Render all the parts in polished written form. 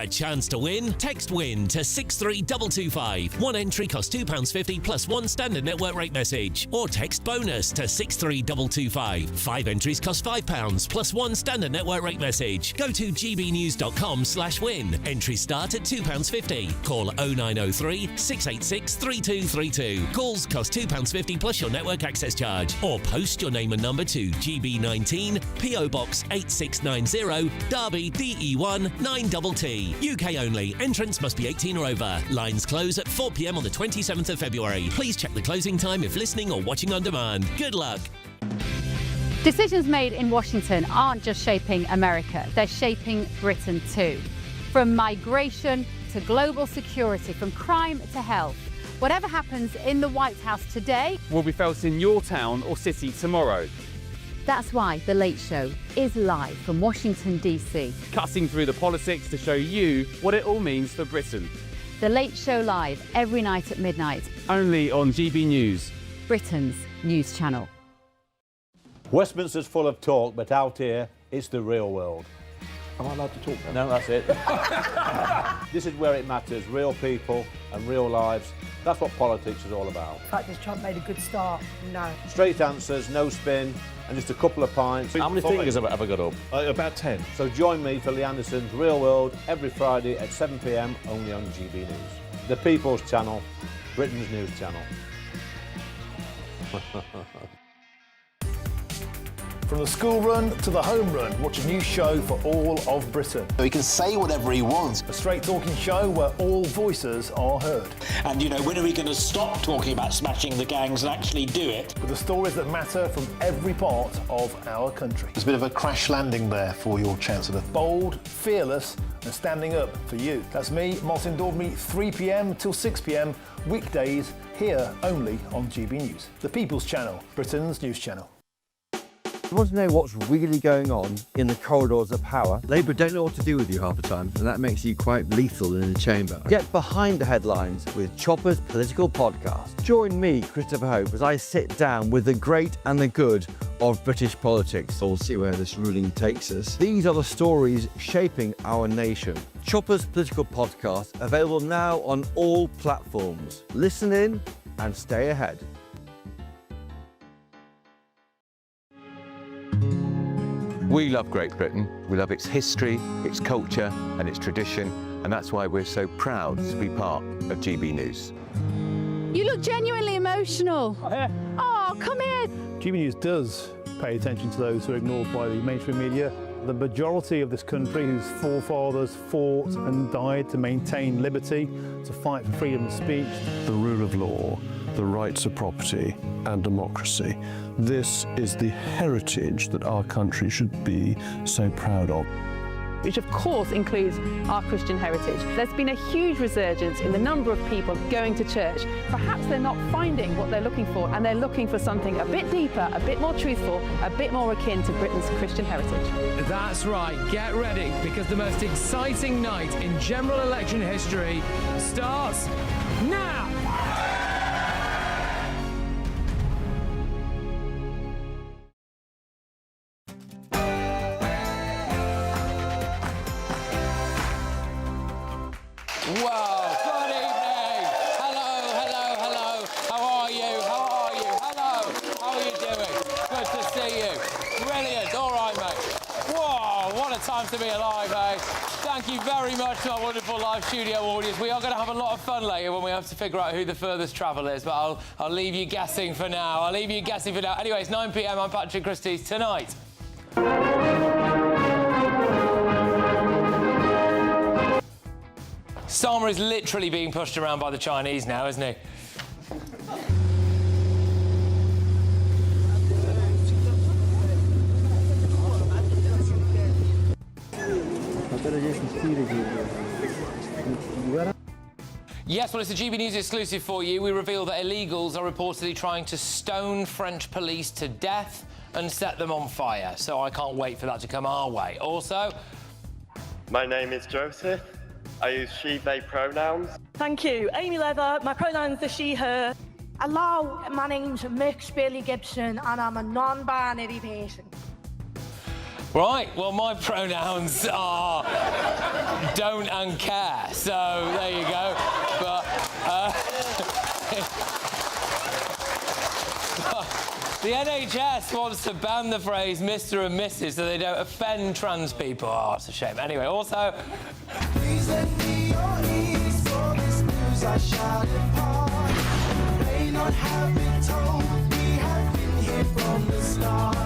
a chance to win? Text WIN to 63225. One entry costs £2.50 plus one standard network rate message. Or text BONUS to 63225. 5 entries cost £5 plus one standard network rate message. Go to gbnews.com/win. Entries start at £2.50. Call 0903 686 3232. Calls cost £2.50 plus your network access charge. Or post your name and number to GB19 PO Box 8690 Derby DE1 9TT. UK only. Entrance must be 18 or over. Lines close at 4 p.m. on the 27th of February. Please check the closing time if listening or watching on demand. Good luck. Decisions made in Washington aren't just shaping America, they're shaping Britain too. From migration to global security, from crime to health. Whatever happens in the White House today will be felt in your town or city tomorrow. That's why The Late Show is live from Washington, D.C. Cutting through the politics to show you what it all means for Britain. The Late Show live every night at midnight. Only on GB News, Britain's news channel. Westminster's full of talk, but out here, it's the real world. Am I allowed to talk now? No, that's it. This is where it matters, real people and real lives. That's what politics is all about. The fact is Trump made a good start, no. Straight answers, no spin, and just a couple of pints. How many fingers have I got up? About 10. So join me for Lee Anderson's Real World every Friday at 7 p.m. only on GB News. The People's Channel, Britain's news channel. From the school run to the home run, watch a new show for all of Britain. He can say whatever he wants. A straight talking show where all voices are heard. And, you know, when are we going to stop talking about smashing the gangs and actually do it? With the stories that matter from every part of our country. There's a bit of a crash landing there for your Chancellor. Bold, fearless and standing up for you. That's me, Martin Daubney, 3 p.m. till 6 p.m. weekdays here only on GB News. The People's Channel, Britain's news channel. You want to know what's really going on in the corridors of power? Labour don't know what to do with you half the time, and that makes you quite lethal in the chamber. Get behind the headlines with Chopper's Political Podcast. Join me, Christopher Hope, as I sit down with the great and the good of British politics. We'll see where this ruling takes us. These are the stories shaping our nation. Chopper's Political Podcast, available now on all platforms. Listen in and stay ahead. We love Great Britain. We love its history, its culture and its tradition, and that's why we're so proud to be part of GB News. You look genuinely emotional. Oh, come here. GB News does pay attention to those who are ignored by the mainstream media. The majority of this country whose forefathers fought and died to maintain liberty, to fight for freedom of speech. The rule of law, the rights of property and democracy. This is the heritage that our country should be so proud of. Which of course includes our Christian heritage. There's been a huge resurgence in the number of people going to church. Perhaps they're not finding what they're looking for, and they're looking for something a bit deeper, a bit more truthful, a bit more akin to Britain's Christian heritage. That's right, get ready, because the most exciting night in general election history starts now! Wow, good evening. Hello. How are you? Hello. How are you doing? Good to see you. Brilliant. All right, mate. Whoa, what a time to be alive, eh? Thank you very much to our wonderful live studio audience. We are going to have a lot of fun later when we have to figure out who the furthest travel is, but I'll leave you guessing for now. Anyway, it's 9 p.m. I'm Patrick Christys. Tonight. Starmer is literally being pushed around by the Chinese now, isn't he? Yes, well, it's a GB News exclusive for you. We reveal that illegals are reportedly trying to stone French police to death and set them on fire. So I can't wait for that to come our way. Also... My name is Joseph. I use she, they pronouns. Thank you. Amy Leather, my pronouns are she, her. Hello, my name's Mick Billy Gibson and I'm a non-binary person. Right, well, my pronouns are don't and care. So there you go. But the NHS wants to ban the phrase Mr. and Mrs. so they don't offend trans people. Oh, it's a shame. Anyway, also... Please lend me your ears for this news I shall impart. You may not have been told, we have been here from the start.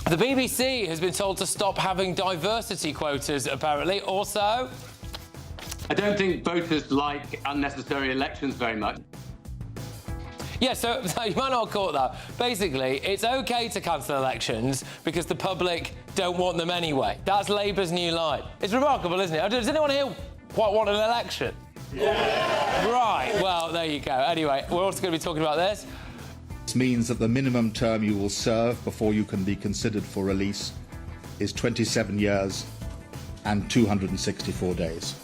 The BBC has been told to stop having diversity quotas, apparently. Also... I don't think voters like unnecessary elections very much. Yeah, so you might not have caught that. Basically, it's OK to cancel elections because the public don't want them anyway. That's Labour's new line. It's remarkable, isn't it? Does anyone here quite want an election? Yeah. Right, well, there you go. Anyway, we're also going to be talking about this. This means that the minimum term you will serve before you can be considered for release is 27 years and 264 days.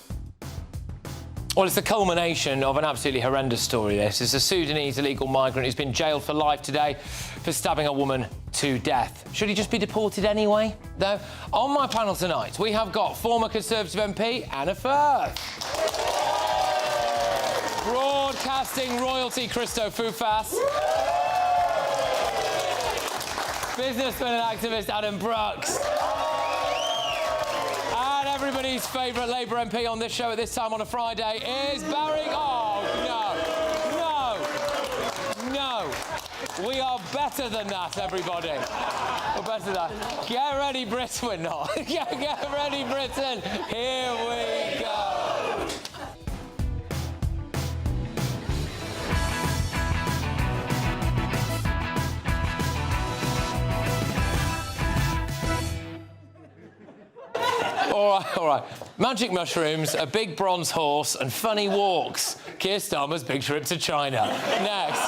Well, it's the culmination of an absolutely horrendous story, this. It's a Sudanese illegal migrant who's been jailed for life today for stabbing a woman to death. Should he just be deported anyway, though? On my panel tonight, we have got former Conservative MP Anna Firth. Broadcasting royalty Christo Fufas. Businessman and activist Adam Brooks. Everybody's favourite Labour MP on this show at this time on a Friday is Barry... Oh, no. We are better than that, everybody. We're better than that. Get ready, Britain. We're not. Get ready, Britain. Here we go. All right. Magic mushrooms, a big bronze horse and funny walks. Keir Starmer's big trip to China. Next.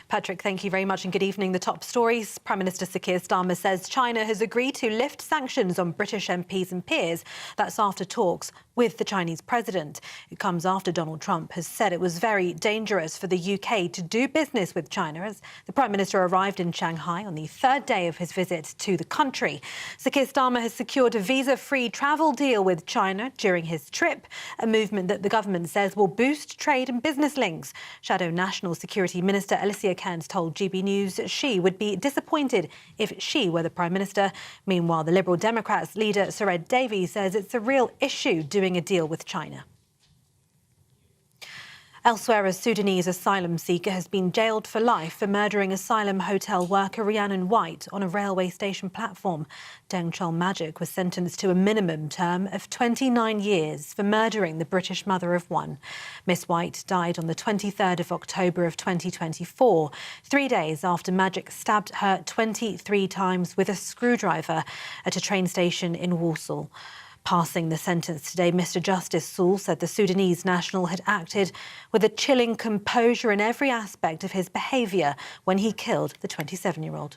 Patrick, thank you very much and good evening. The top stories. Prime Minister Sir Keir Starmer says China has agreed to lift sanctions on British MPs and peers. That's after talks with the Chinese president. It comes after Donald Trump has said it was very dangerous for the UK to do business with China as the Prime Minister arrived in Shanghai on the third day of his visit to the country. Sir Keir Starmer has secured a visa-free travel deal with China during his trip, a movement that the government says will boost trade and business links. Shadow National Security Minister Alicia Cairns told GB News she would be disappointed if she were the Prime Minister. Meanwhile, the Liberal Democrats leader Sir Ed Davey says it's a real issue doing a deal with China. Elsewhere, a Sudanese asylum seeker has been jailed for life for murdering asylum hotel worker Rhiannon White on a railway station platform. Deng Chol Magic was sentenced to a minimum term of 29 years for murdering the British mother of one. Miss White died on the 23rd of October of 2024, 3 days after Magic stabbed her 23 times with a screwdriver at a train station in Warsaw. Passing the sentence today, Mr Justice Sewell said the Sudanese national had acted with a chilling composure in every aspect of his behaviour when he killed the 27-year-old.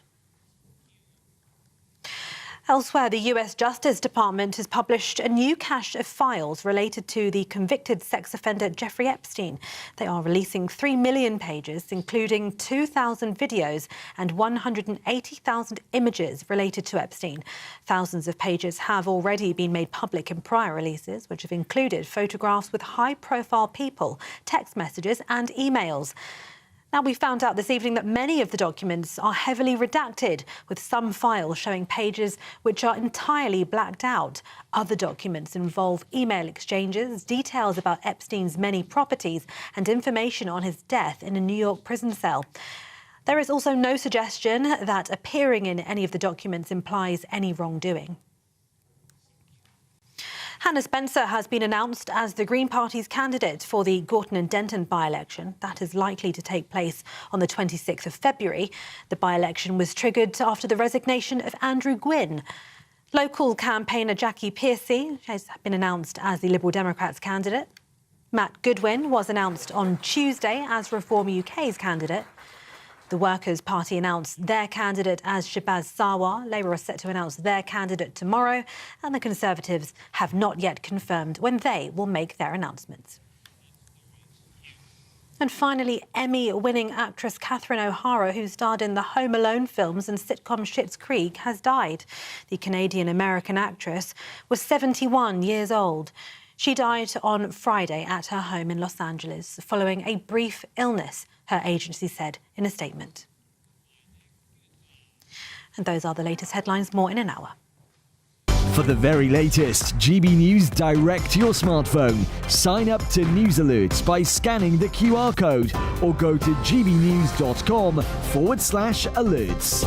Elsewhere, the US Justice Department has published a new cache of files related to the convicted sex offender Jeffrey Epstein. They are releasing 3 million pages, including 2,000 videos and 180,000 images related to Epstein. Thousands of pages have already been made public in prior releases, which have included photographs with high-profile people, text messages and emails. Now, we found out this evening that many of the documents are heavily redacted, with some files showing pages which are entirely blacked out. Other documents involve email exchanges, details about Epstein's many properties and information on his death in a New York prison cell. There is also no suggestion that appearing in any of the documents implies any wrongdoing. Hannah Spencer has been announced as the Green Party's candidate for the Gorton and Denton by-election. That is likely to take place on the 26th of February. The by-election was triggered after the resignation of Andrew Gwynn. Local campaigner Jackie Pearcey has been announced as the Liberal Democrats candidate. Matt Goodwin was announced on Tuesday as Reform UK's candidate. The Workers' Party announced their candidate as Shabazz Sarwar. Labour are set to announce their candidate tomorrow, and the Conservatives have not yet confirmed when they will make their announcements. And finally, Emmy-winning actress Catherine O'Hara, who starred in the Home Alone films and sitcom Schitt's Creek, has died. The Canadian-American actress was 71 years old. She died on Friday at her home in Los Angeles following a brief illness, her agency said in a statement. And those are the latest headlines. More in an hour. For the very latest GB News direct to your smartphone, sign up to News Alerts by scanning the QR code or go to gbnews.com/alerts.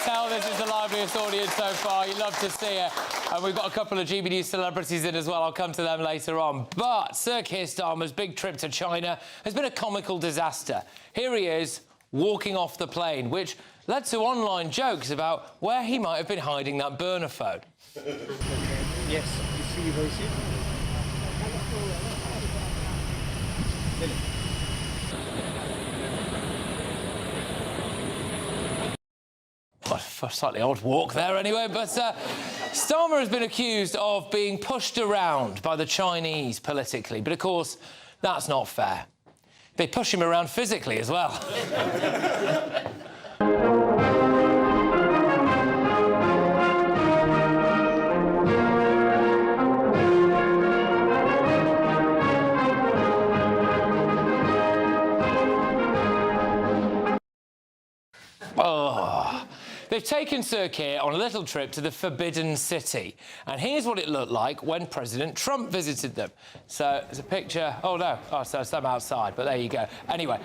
Tell this is the liveliest audience so far. You love to see it. And we've got a couple of GB News celebrities in as well. I'll come to them later on. But Sir Keir Starmer's big trip to China has been a comical disaster. Here he is, walking off the plane, which led to online jokes about where he might have been hiding that burner phone. Yes, you see very soon. What a slightly odd walk there anyway, but Starmer has been accused of being pushed around by the Chinese politically, but of course that's not fair. They push him around physically as well. They've taken Sir Keir on a little trip to the Forbidden City, and here's what it looked like when President Trump visited them. So there's a picture. Oh no, so I'm outside, but there you go. Anyway,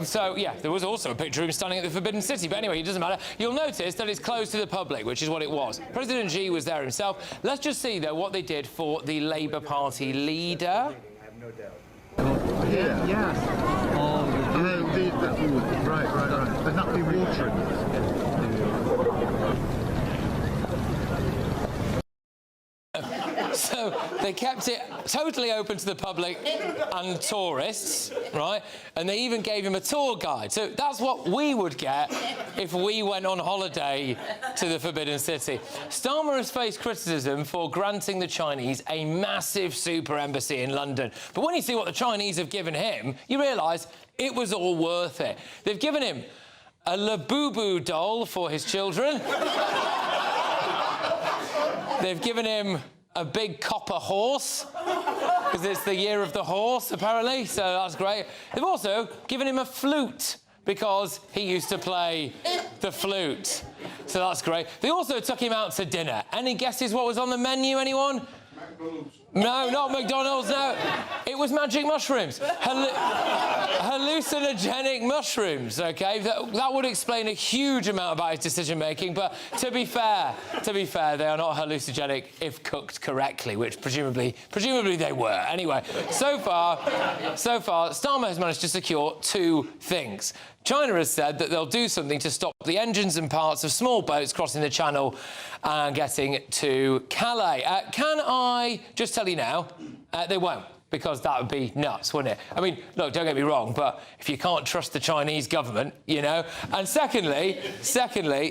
so yeah, there was also a picture of him standing at the Forbidden City, but anyway, it doesn't matter. You'll notice that it's closed to the public, which is what it was. President Xi was there himself. Let's just see though what they did for the Labour Party leader. I have no doubt. Yes. Oh, right. There's not be watering. So they kept it totally open to the public and tourists, right? And they even gave him a tour guide. So that's what we would get if we went on holiday to the Forbidden City. Starmer has faced criticism for granting the Chinese a massive super embassy in London. But when you see what the Chinese have given him, you realise it was all worth it. They've given him a Labubu doll for his children. They've given him a big copper horse, because it's the year of the horse, apparently, so that's great. They've also given him a flute, because he used to play the flute, so that's great. They also took him out to dinner. Any guesses what was on the menu, anyone? McDonald's. No, not McDonald's, no. It was magic mushrooms. Hallucinogenic mushrooms, OK? That would explain a huge amount about his decision-making, but to be fair, they are not hallucinogenic if cooked correctly, which presumably they were. Anyway, so far, Starmer has managed to secure two things. China has said that they'll do something to stop the engines and parts of small boats crossing the channel and getting to Calais. Can I just tell you now, they won't, because that would be nuts, wouldn't it? I mean, look, don't get me wrong, but if you can't trust the Chinese government, you know. And secondly,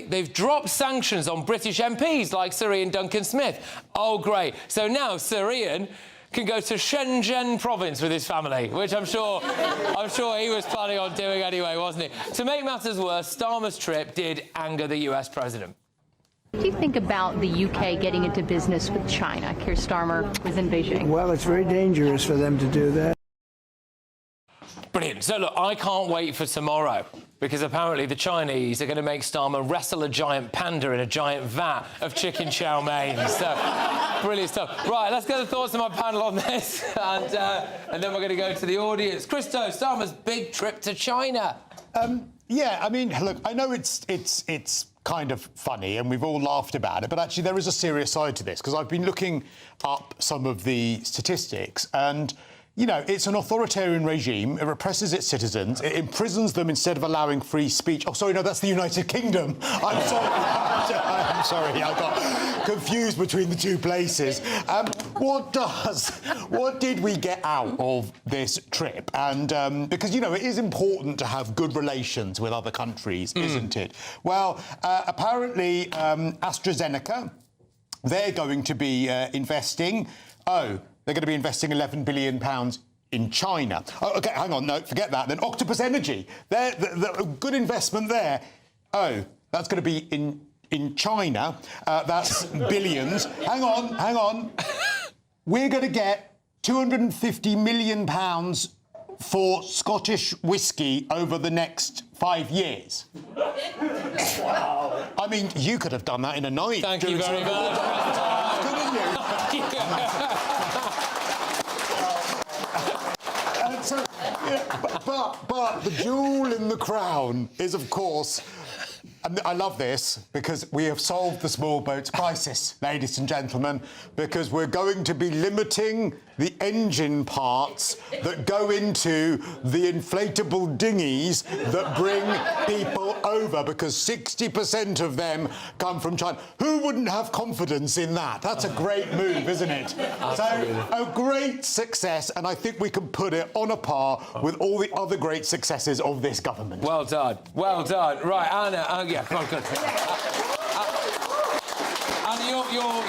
they've dropped sanctions on British MPs like Sir Ian Duncan Smith. Oh, great. So now Sir Ian can go to Shenzhen province with his family, which I'm sure he was planning on doing anyway, wasn't he? To make matters worse, Starmer's trip did anger the US president. What do you think about the UK getting into business with China? Keir Starmer was in Beijing. Well, it's very dangerous for them to do that. Brilliant. So, look, I can't wait for tomorrow, because apparently the Chinese are going to make Starmer wrestle a giant panda in a giant vat of chicken chow mein. So, brilliant stuff. Right, let's get the thoughts of my panel on this, and then we're going to go to the audience. Christys, Starmer's big trip to China. Yeah, I mean, look, I know it's kind of funny and we've all laughed about it, but actually there is a serious side to this, because I've been looking up some of the statistics, and you know, it's an authoritarian regime. It represses its citizens. It imprisons them instead of allowing free speech. Oh, sorry, no, that's the United Kingdom. I'm sorry. I'm sorry. I got confused between the two places. What did we get out of this trip? And because, you know, it is important to have good relations with other countries, isn't it? Well, apparently, AstraZeneca, they're going to be investing. They're going to be investing £11 billion in China. Oh, OK, hang on, no, forget that. Then Octopus Energy, they're a good investment there. Oh, that's going to be in China. That's billions. Hang on. We're going to get £250 million for Scottish whisky over the next 5 years. Wow. I mean, you could have done that in a night. Thank you very much. Couldn't you? So, yeah, but the jewel in the crown is, of course, and I love this because we have solved the small boats crisis, ladies and gentlemen, because we're going to be limiting the engine parts that go into the inflatable dinghies that bring people over, because 60% of them come from China. Who wouldn't have confidence in that? That's a great move, isn't it? Absolutely. So, a great success, and I think we can put it on a par with all the other great successes of this government. Well done. Well done. Right, Anna. Yeah, come on, good. Anna,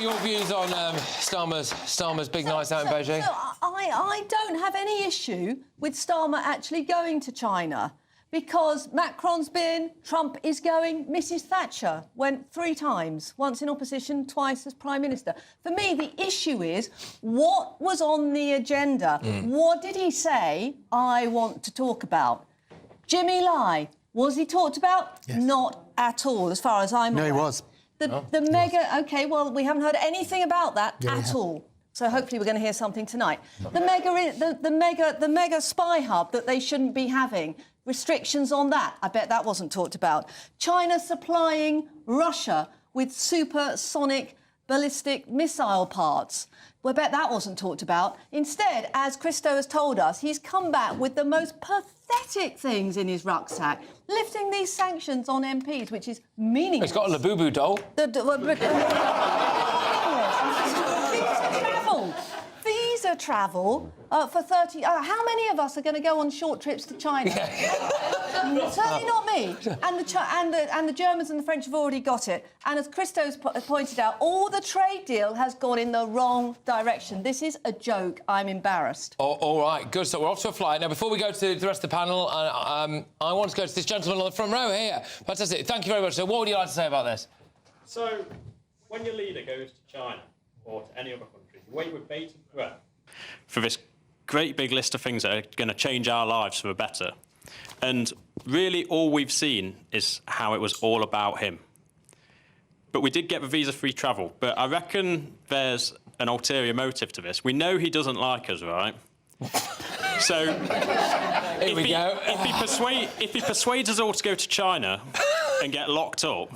your views on Starmer's big nights out in Beijing? I don't have any issue with Starmer actually going to China, because Macron's been, Trump is going, Mrs Thatcher went 3 times, once in opposition, twice as Prime Minister. For me, the issue is, what was on the agenda? What did he say I want to talk about? Jimmy Lai, was he talked about? Yes. Not at all, as far as I'm aware. No, he was. The mega... OK, well, we haven't heard anything about that at all. So hopefully we're going to hear something tonight. The mega spy hub that they shouldn't be having, restrictions on that, I bet that wasn't talked about. China supplying Russia with supersonic ballistic missile parts. Well, I bet that wasn't talked about. Instead, as Christo has told us, he's come back with the most pathetic things in his rucksack, lifting these sanctions on MPs, which is meaningless. He's got a Labubu doll. Visa travel for 30... how many of us are going to go on short trips to China? Certainly not me. And the Germans and the French have already got it. And as Christo's pointed out, all the trade deal has gone in the wrong direction. This is a joke. I'm embarrassed. All right, good. So we're off to a flight. Now, before we go to the rest of the panel, I want to go to this gentleman on the front row here. Fantastic. Thank you very much. So what would you like to say about this? So, when your leader goes to China or to any other country, you wait with bated breath for this great big list of things that are going to change our lives for the better. And really all we've seen is how it was all about him. But we did get the visa-free travel. But I reckon there's an ulterior motive to this. We know he doesn't like us, right? So if he persuades us all to go to China and get locked up,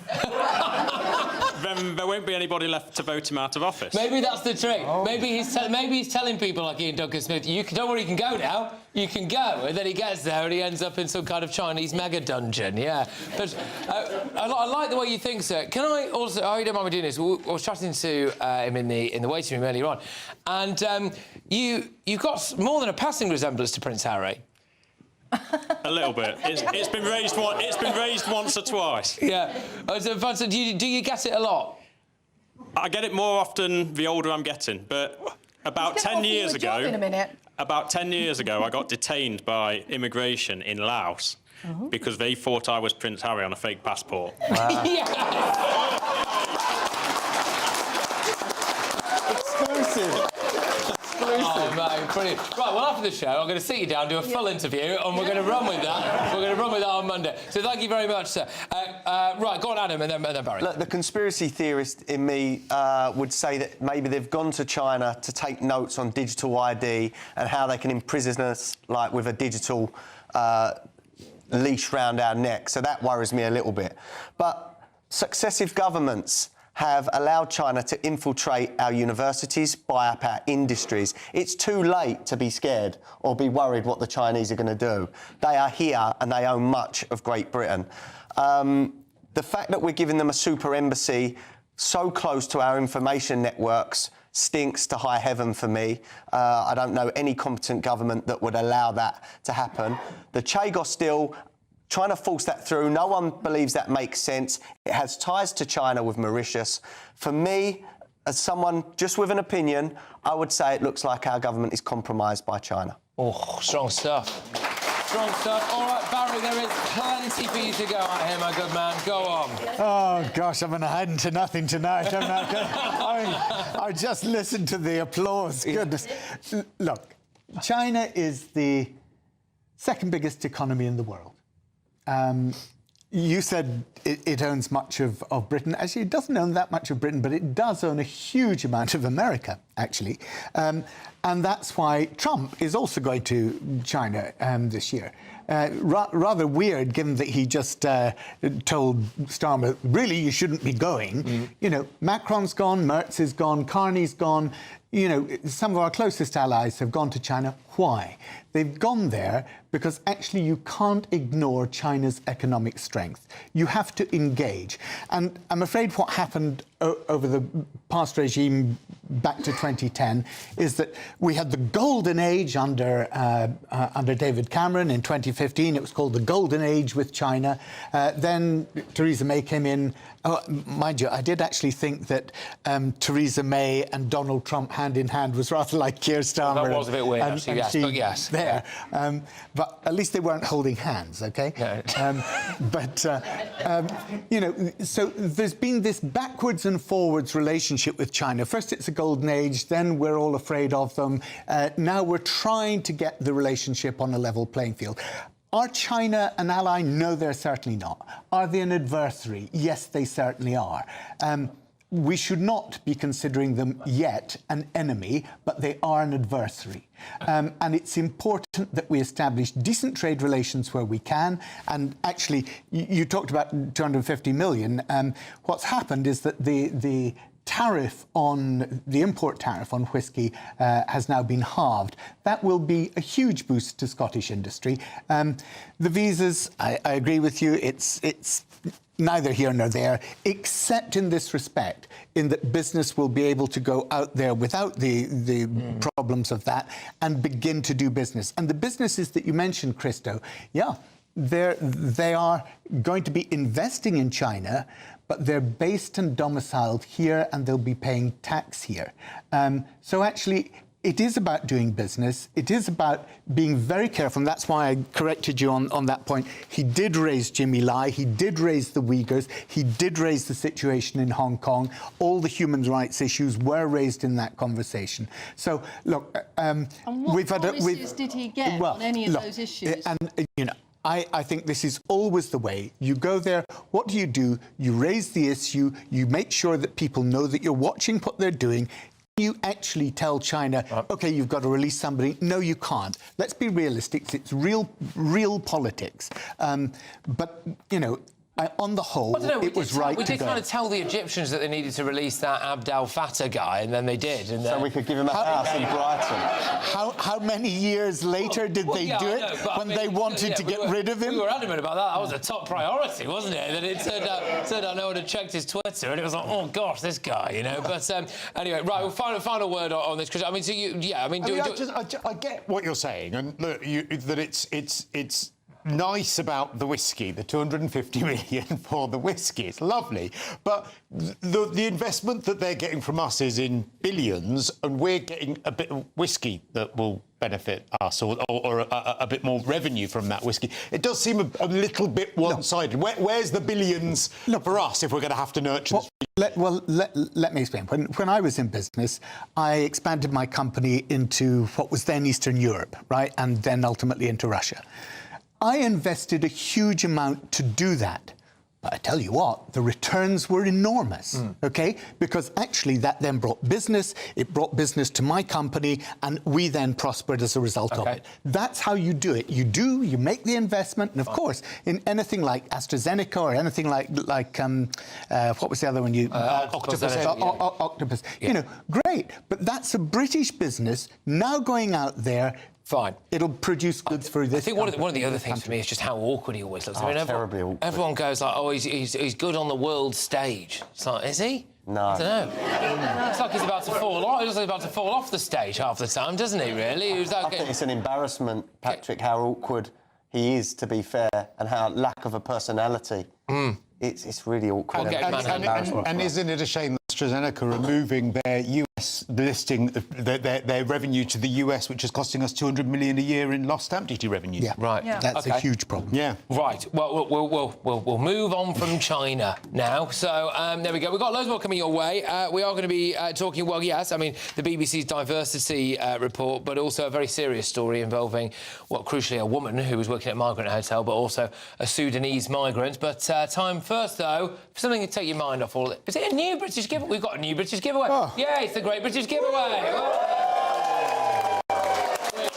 then there won't be anybody left to vote him out of office. Maybe that's the trick. Oh. Maybe he's telling people like Ian Duncan Smith, don't worry, you can go now. You can go. And then he gets there and he ends up in some kind of Chinese mega dungeon. Yeah. But I like the way you think, sir. Can I also... Oh, you don't mind me doing this? I was chatting to him in the waiting room earlier on. And you've got more than a passing resemblance to Prince Harry. A little bit. It's been raised once or twice. Yeah. So do you get it a lot? I get it more often the older I'm getting. But about 10 years ago... in a minute. About 10 years ago, I got detained by immigration in Laos because they thought I was Prince Harry on a fake passport. Wow. Exclusive. Oh, mate, brilliant. Right, well, after the show, I'm going to sit you down, do a full interview, and we're going to run with that. We're going to run with that on Monday. So thank you very much, sir. Right, go on, Adam, and then Barry. Look, the conspiracy theorist in me would say that maybe they've gone to China to take notes on digital ID and how they can imprison us, like, with a digital leash round our neck. So that worries me a little bit. But successive governments have allowed China to infiltrate our universities, buy up our industries. It's too late to be scared or be worried what the Chinese are going to do. They are here and they own much of Great Britain. The fact that we're giving them a super embassy so close to our information networks stinks to high heaven for me. I don't know any competent government that would allow that to happen. The Chagos deal, trying to force that through, no one believes that makes sense. It has ties to China with Mauritius. For me, as someone just with an opinion, I would say it looks like our government is compromised by China. Oh, strong stuff. Strong stuff. All right, Barry, there is plenty for you to go at here, my good man. Go on. Oh, gosh, I'm going to head into nothing tonight. I'm not gonna... I just listened to the applause. Goodness. Look, China is the second biggest economy in the world. You said it owns much of Britain. Actually, it doesn't own that much of Britain, but it does own a huge amount of America, actually. And that's why Trump is also going to China this year. Rather weird, given that he just told Starmer, really, you shouldn't be going. You know, Macron's gone, Merz is gone, Carney's gone. You know, some of our closest allies have gone to China. Why? They've gone there because actually you can't ignore China's economic strength. You have to engage. And I'm afraid what happened over the past regime back to 2010 is that we had the golden age under David Cameron in 2015. It was called the golden age with China. Then Theresa May came in. Oh, mind you, I did actually think that Theresa May and Donald Trump hand in hand was rather like Keir Starmer. That was a bit weird, actually, yes, but yes. There. But at least they weren't holding hands, OK? No. You know, so there's been this backwards and forwards relationship with China. First it's a golden age, then we're all afraid of them. Now we're trying to get the relationship on a level playing field. Are China an ally? No, they're certainly not. Are they an adversary? Yes, they certainly are. We should not be considering them yet an enemy, but they are an adversary. And it's important that we establish decent trade relations where we can. And actually, you talked about 250 million. What's happened is that the tariff on the import tariff on whisky has now been halved. That will be a huge boost to Scottish industry. The visas, I agree with you, it's neither here nor there, except in this respect, in that business will be able to go out there without the problems of that and begin to do business. And the businesses that you mentioned, Christo, yeah, they are going to be investing in China, but they're based and domiciled here and they'll be paying tax here. So actually, it is about doing business. It is about being very careful, and that's why I corrected you on that point. He did raise Jimmy Lai. He did raise the Uyghurs. He did raise the situation in Hong Kong. All the human rights issues were raised in that conversation. So, look, and what promises did he get on any of those issues? And, you know, I think this is always the way. You go there, what do? You raise the issue, you make sure that people know that you're watching what they're doing. You actually tell China, OK, you've got to release somebody. No, you can't. Let's be realistic. It's real politics. But, you know, on the whole, it was right to go. We did kind of tell the Egyptians that they needed to release that Abd al-Fattah guy, and then they did. And so we could give him a house in Brighton. How many years later did they do it when they wanted to get rid of him? We were adamant about that. That was a top priority, wasn't it? And then it turned out no one had checked his Twitter, and it was like, oh gosh, this guy, you know. But anyway, right. Well, final word on this, because I mean, so I get what you're saying, and look, that it's nice about the whiskey, the 250 million for the whiskey. It's lovely. But the investment that they're getting from us is in billions, and we're getting a bit of whiskey that will benefit us, or a bit more revenue from that whiskey. It does seem a little bit one-sided. Where's the billions for us if we're going to have to nurture this? Let me explain. When I was in business, I expanded my company into what was then Eastern Europe, right? And then ultimately into Russia. I invested a huge amount to do that, But I tell you what, the returns were enormous, okay? Because actually that then brought business, it brought business to my company, and we then prospered as a result of it. That's how you do it. You make the investment, and of course, in anything like AstraZeneca or anything like what was the other one? Octopus. You know, great. But that's a British business now going out there. Fine. It'll produce goods for this. I think one of the other things for me is just how awkward he always looks. Oh, terribly awkward. Everyone goes like, oh, he's good on the world stage. It's like, is he? No. I don't know. It's like he's about to fall off. He looks like he's about to fall off the stage half the time, doesn't he? Really? I think it's an embarrassment, Patrick, how awkward he is, to be fair, and how lack of a personality. It's really awkward. And isn't it a shame that AstraZeneca removing their US listing, their revenue to the US, which is costing us $200 million a year in lost stamp duty revenues? Yeah, right. Yeah. That's a huge problem. Yeah. Right. Well, we'll move on from China now. So there we go. We've got loads more coming your way. We are going to be talking. Well, yes. I mean, the BBC's diversity report, but also a very serious story involving, well, crucially, a woman who was working at a migrant hotel, but also a Sudanese migrant. But time first, though, for something to take your mind off all of it. Is it a new British giveaway? We've got a new British giveaway. Oh. Yeah, it's the Great British Giveaway. Oh. Which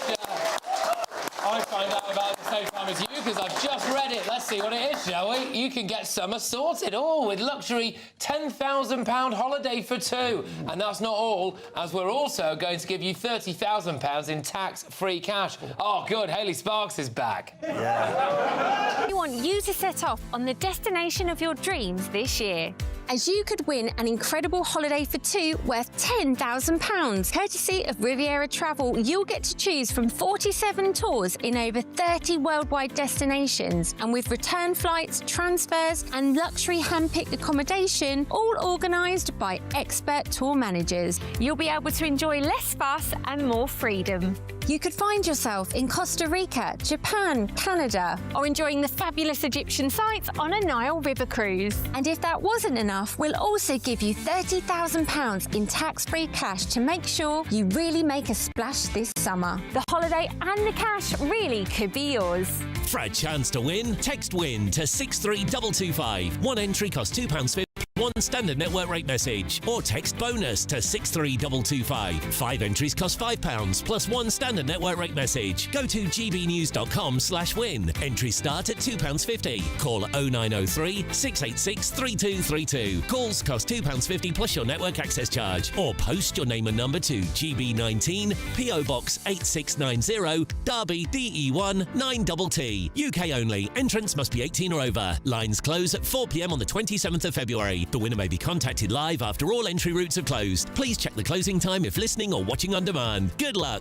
I find out about at the same time as you, because I've just read it. Let's see what it is, shall we? You can get summer sorted. Oh, with luxury £10,000 holiday for two. And that's not all, as we're also going to give you £30,000 in tax-free cash. Oh, good. Hayley Sparks is back. Yeah. We want you to set off on the destination of your dreams this year, as you could win an incredible holiday for two worth £10,000. Courtesy of Riviera Travel, you'll get to choose from 47 tours in over 30 worldwide destinations, and with return flights, transfers and luxury hand-picked accommodation, all organised by expert tour managers. You'll be able to enjoy less fuss and more freedom. You could find yourself in Costa Rica, Japan, Canada, or enjoying the fabulous Egyptian sites on a Nile River cruise. And if that wasn't enough, we'll also give you £30,000 in tax-free cash to make sure you really make a splash this summer. The holiday and the cash really could be yours. For a chance to win, text WIN to 63225. One entry costs £2.50. One standard network rate message, or text bonus to 63225. 5 entries cost £5 plus one standard network rate message. Go to gbnews.com/win. Entries start at £2.50. Call 0903 686 3232. Calls cost £2.50 plus your network access charge. Or post your name and number to GB19 PO Box 8690 Derby DE1 9TT. UK only. Entrance must be 18 or over. Lines close at 4 p.m. on the 27th of February. The winner may be contacted live after all entry routes have closed. Please check the closing time if listening or watching on demand. Good luck.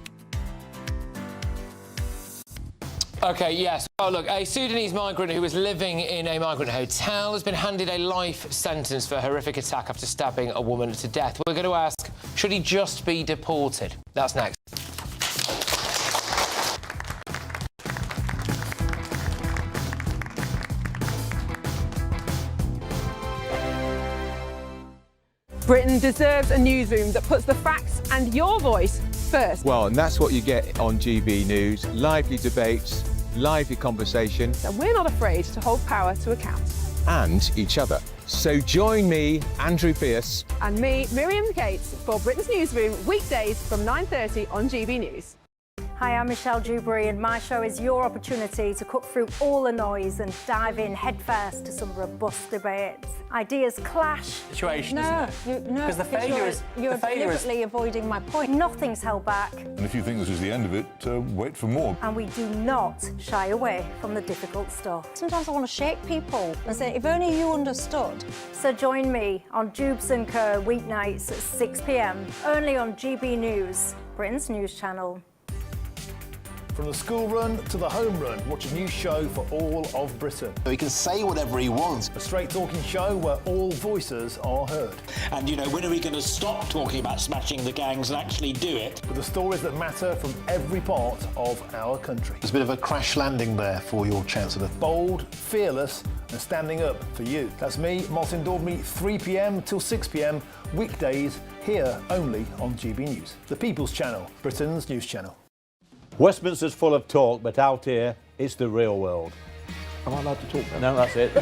OK, yes. Oh, look, a Sudanese migrant who was living in a migrant hotel has been handed a life sentence for a horrific attack after stabbing a woman to death. We're going to ask, should he just be deported? That's next. Britain deserves a newsroom that puts the facts and your voice first. Well, and that's what you get on GB News. Lively debates, lively conversation. And we're not afraid to hold power to account. And each other. So join me, Andrew Pearce. And me, Miriam Gates, for Britain's Newsroom, weekdays from 9:30 on GB News. Hi, I'm Michelle Dewberry, and my show is your opportunity to cut through all the noise and dive in headfirst to some robust debates. Ideas clash. Situation, no, because the failure is you're deliberately avoiding my point. Nothing's held back. And if you think this is the end of it, wait for more. And we do not shy away from the difficult stuff. Sometimes I want to shake people and say, if only you understood. So join me on Jubes & Co. weeknights at 6 p.m, only on GB News, Britain's news channel. From the school run to the home run, watch a new show for all of Britain. So he can say whatever he wants. A straight-talking show where all voices are heard. And, you know, when are we going to stop talking about smashing the gangs and actually do it? With the stories that matter from every part of our country. There's a bit of a crash landing there for your Chancellor. Bold, fearless and standing up for you. That's me, Martin Daubney, 3 p.m. till 6 p.m, weekdays, here only on GB News. The People's Channel, Britain's news channel. Westminster's full of talk, but out here, it's the real world. Am I allowed to talk now? No, that's it.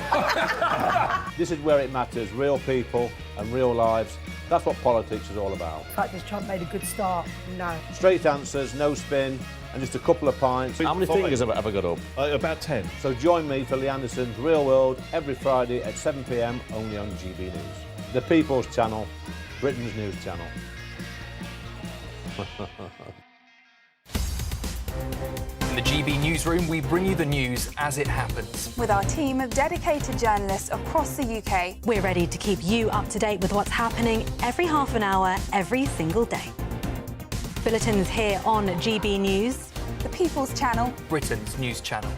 This is where it matters, real people and real lives. That's what politics is all about. The fact is Trump made a good start. No. Straight answers, no spin, and just a couple of pints. How many fingers have I got up? About 10. So join me for Lee Anderson's Real World every Friday at 7 p.m. only on GB News. The People's Channel, Britain's news channel. In the GB newsroom, we bring you the news as it happens. With our team of dedicated journalists across the UK. We're ready to keep you up to date with what's happening every half an hour, every single day. Bulletins here on GB News. The People's Channel. Britain's news channel.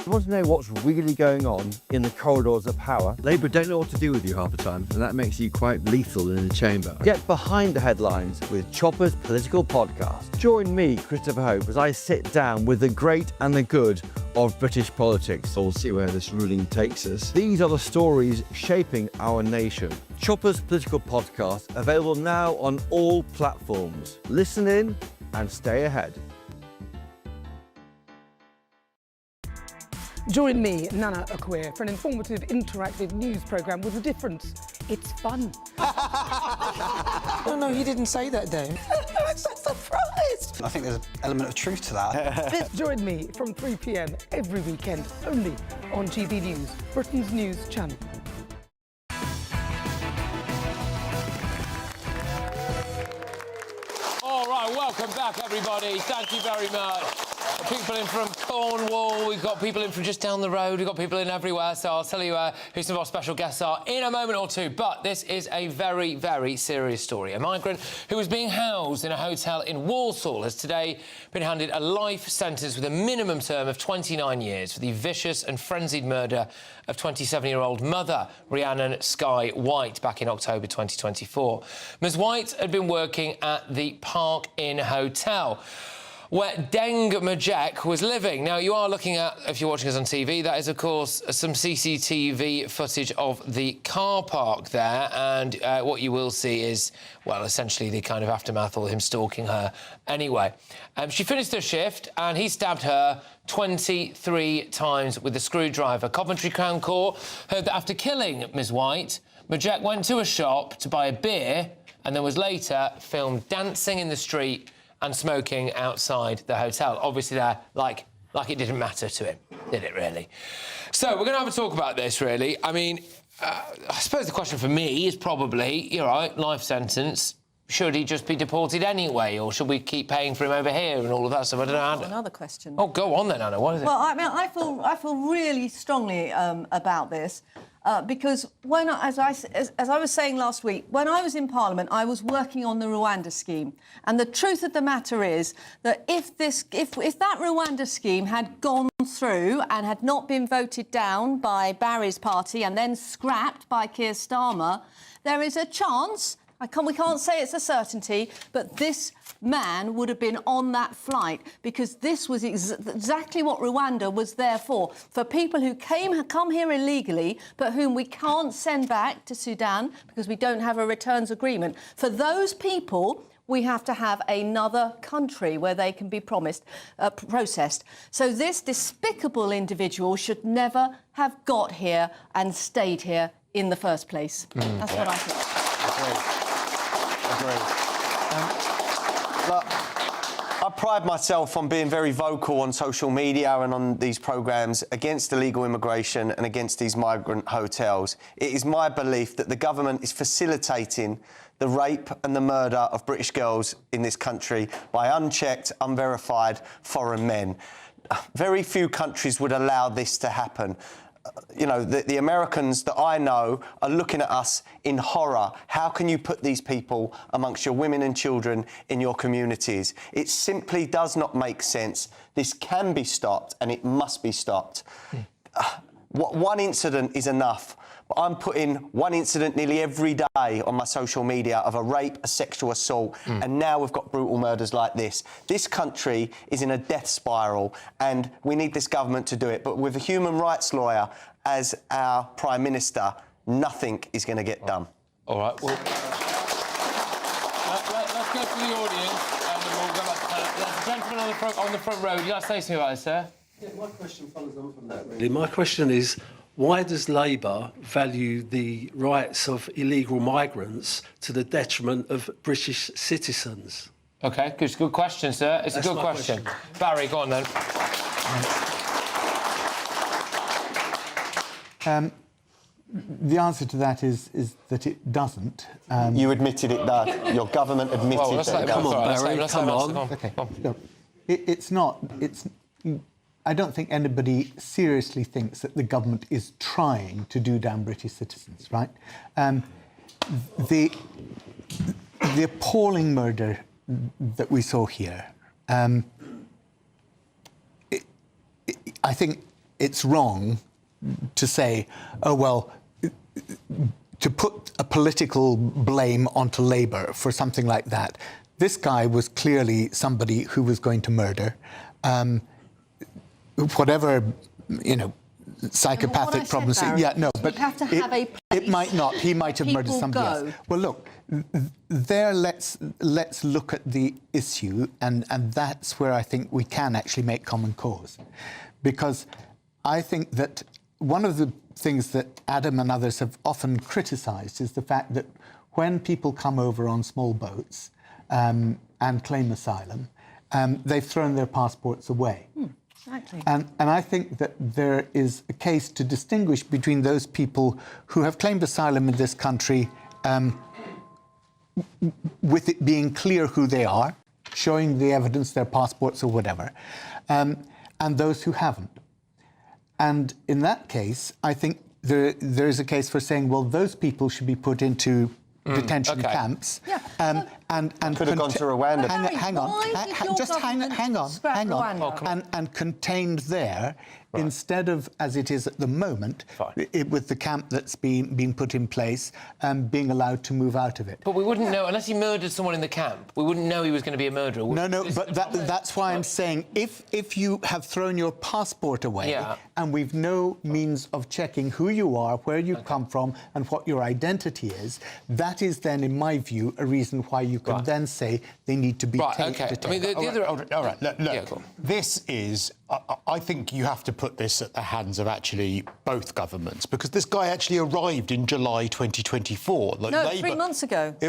You want to know what's really going on in the corridors of power? Labour don't know what to do with you half the time, and that makes you quite lethal in the chamber. Get behind the headlines with Chopper's Political Podcast. Join me, Christopher Hope, as I sit down with the great and the good of British politics. We'll see where this ruling takes us. These are the stories shaping our nation. Chopper's Political Podcast, available now on all platforms. Listen in and stay ahead. Join me, Nana Akwe, for an informative, interactive news programme with a difference. It's fun. No, he didn't say that, Dave. I'm so surprised. I think there's an element of truth to that. Join me from 3 p.m. every weekend, only on GB News, Britain's news channel. All right, welcome back, everybody. Thank you very much. People in from Cornwall, we've got people in from just down the road, we've got people in everywhere, so I'll tell you who some of our special guests are in a moment or two. But this is a very, very serious story. A migrant who was being housed in a hotel in Walsall has today been handed a life sentence with a minimum term of 29 years for the vicious and frenzied murder of 27-year-old mother Rhiannon Skye White back in October 2024. Ms White had been working at the Park Inn Hotel, where Deng Majek was living. Now, you are looking at, if you're watching us on TV, that is, of course, some CCTV footage of the car park there, and what you will see is, well, essentially the kind of aftermath of him stalking her anyway. She finished her shift, and he stabbed her 23 times with a screwdriver. Coventry Crown Court heard that after killing Ms White, Majek went to a shop to buy a beer and then was later filmed dancing in the street and smoking outside the hotel. Obviously, they're like it didn't matter to him, did it really? So we're going to have a talk about this, really. I mean, I suppose the question for me is probably, you're right, life sentence. Should he just be deported anyway, or should we keep paying for him over here and all of that stuff? I don't know. Another question. Oh, go on then, Anna. What is it? Well, I mean, I feel really strongly about this. Because as I was saying last week, when I was in Parliament, I was working on the Rwanda scheme, and the truth of the matter is that if that Rwanda scheme had gone through and had not been voted down by Barry's party and then scrapped by Keir Starmer, there is a chance. We can't say it's a certainty, but this man would have been on that flight, because this was exactly what Rwanda was there for people who come here illegally but whom we can't send back to Sudan because we don't have a returns agreement. For those people, we have to have another country where they can be processed. So this despicable individual should never have got here and stayed here in the first place. That's what I think. Look, I pride myself on being very vocal on social media and on these programmes against illegal immigration and against these migrant hotels. It is my belief that the government is facilitating the rape and the murder of British girls in this country by unchecked, unverified foreign men. Very few countries would allow this to happen. You know, the Americans that I know are looking at us in horror. How can you put these people amongst your women and children in your communities? It simply does not make sense. This can be stopped, and it must be stopped. One incident is enough. But I'm putting one incident nearly every day on my social media of a rape, a sexual assault, and now we've got brutal murders like this. This country is in a death spiral, and we need this government to do it. But with a human rights lawyer as our Prime Minister, nothing is going to get done. All right, well, let's go to the audience, and then we'll go back. There's a gentleman on the front row. Would you like to say something about this, sir? Yeah, my question follows on from that, really. My question is, why does Labour value the rights of illegal migrants to the detriment of British citizens? OK, good question, sir. It's a good question. Barry, go on then. The answer to that is that it doesn't. You admitted it does. Your government admitted that it does. Come on, Barry, come on. OK, look, it's not... I don't think anybody seriously thinks that the government is trying to do down British citizens, right? The appalling murder that we saw here, I think it's wrong to say, oh, well, to put a political blame onto Labour for something like that. This guy was clearly somebody who was going to murder. Whatever, you know, psychopathic problems. Yeah, no, but have to have a place it might not. He might have murdered somebody else. Well, look, there. Let's look at the issue, and that's where I think we can actually make common cause, because I think that one of the things that Adam and others have often criticised is the fact that when people come over on small boats and claim asylum, they've thrown their passports away. Exactly. And I think that there is a case to distinguish between those people who have claimed asylum in this country with it being clear who they are, showing the evidence, their passports or whatever, and those who haven't. And in that case, I think there is a case for saying, well, those people should be put into detention camps. Yeah. And could have gone to Rwanda. Hang on. And contained there, instead of, as it is at the moment, with the camp that's been put in place, being allowed to move out of it. But we wouldn't know, unless he murdered someone in the camp, we wouldn't know he was going to be a murderer. No, but that's why I'm saying, if you have thrown your passport away, and we've no means of checking who you are, where you come from, and what your identity is, that is then, in my view, a reason why you can then say they need to be detained. I mean, the other... All right, look, this is... I think you have to put this at the hands of actually both governments, because this guy actually arrived in July 2024. Like no, Labour, 3 months ago. He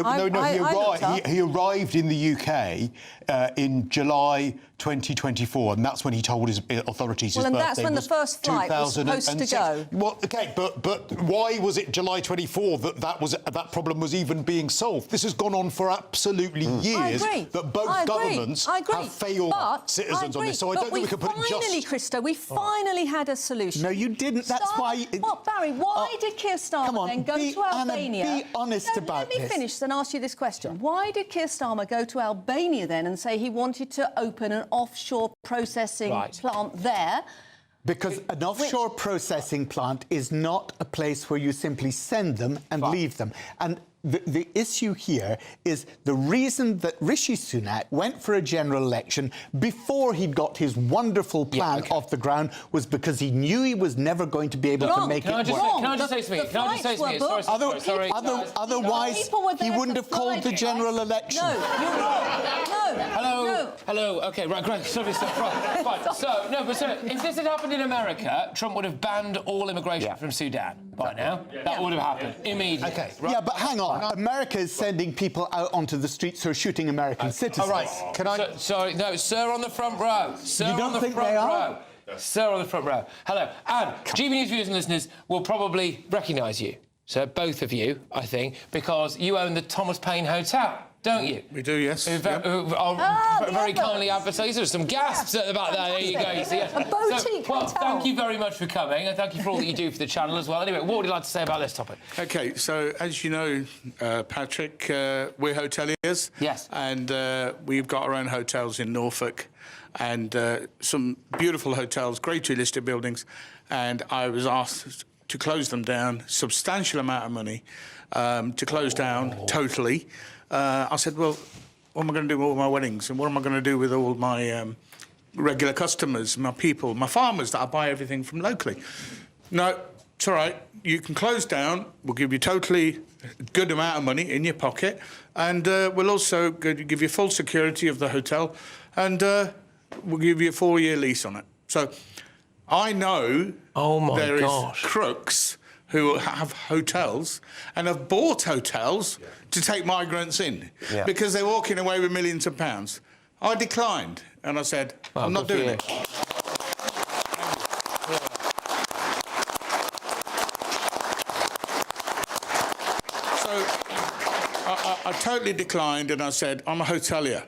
arrived in the UK in July 2024, and that's when he told his authorities his birthday was 2007. Well, and that's when the first flight was supposed to go. Well, OK, but why was it July 24 that problem was even being solved? This has gone on for absolutely years. I agree. That both governments have failed citizens on this. So I don't think we can put it just... Finally, Christo, we finally had a solution. No, you didn't. That's why... What, Barry, why did Keir Starmer then go to Albania? Be honest about this. Let me finish and ask you this question. Why did Keir Starmer go to Albania then and say he wanted to open an offshore processing plant there? Because an offshore processing plant is not a place where you simply send them and leave them. And the issue here is the reason that Rishi Sunak went for a general election before he'd got his wonderful plan off the ground was because he knew he was never going to be able to make it work. Can I just say something? Sorry. Otherwise, he wouldn't have called the general election. No, you're wrong. Hello. OK, right, Greg. Sorry, fine. So, if this had happened in America, Trump would have banned all immigration from Sudan by now. That would have happened immediately. OK. Yeah, but hang on. America is sending people out onto the streets who are shooting American citizens. All right, can I... Sorry, no, sir on the front row. Sir you don't think they are? Sir on the front row. Hello. And GBNews viewers and listeners will probably recognise you. So both of you, I think, because you own the Thomas Paine Hotel, don't you? We do, yes. Who are very kindly advertised. There's some gasps at the back there. There you go. You see, a boutique hotel. Thank you very much for coming, and thank you for all that you do for the channel as well. Anyway, what would you like to say about this topic? OK, so as you know, Patrick, we're hoteliers. Yes. And we've got our own hotels in Norfolk and some beautiful hotels, grade 2 listed buildings. And I was asked to close them down, substantial amount of money to close down totally. I said, well, what am I going to do with all my weddings? And what am I going to do with all my regular customers, my people, my farmers that I buy everything from locally? No, it's all right. You can close down. We'll give you totally good amount of money in your pocket. And we'll also give you full security of the hotel. And we'll give you a 4-year lease on it. So I know there is crooks who have hotels and have bought hotels to take migrants in because they're walking away with millions of pounds. I declined and I said, I'm not doing it. So I totally declined and I said, I'm a hotelier.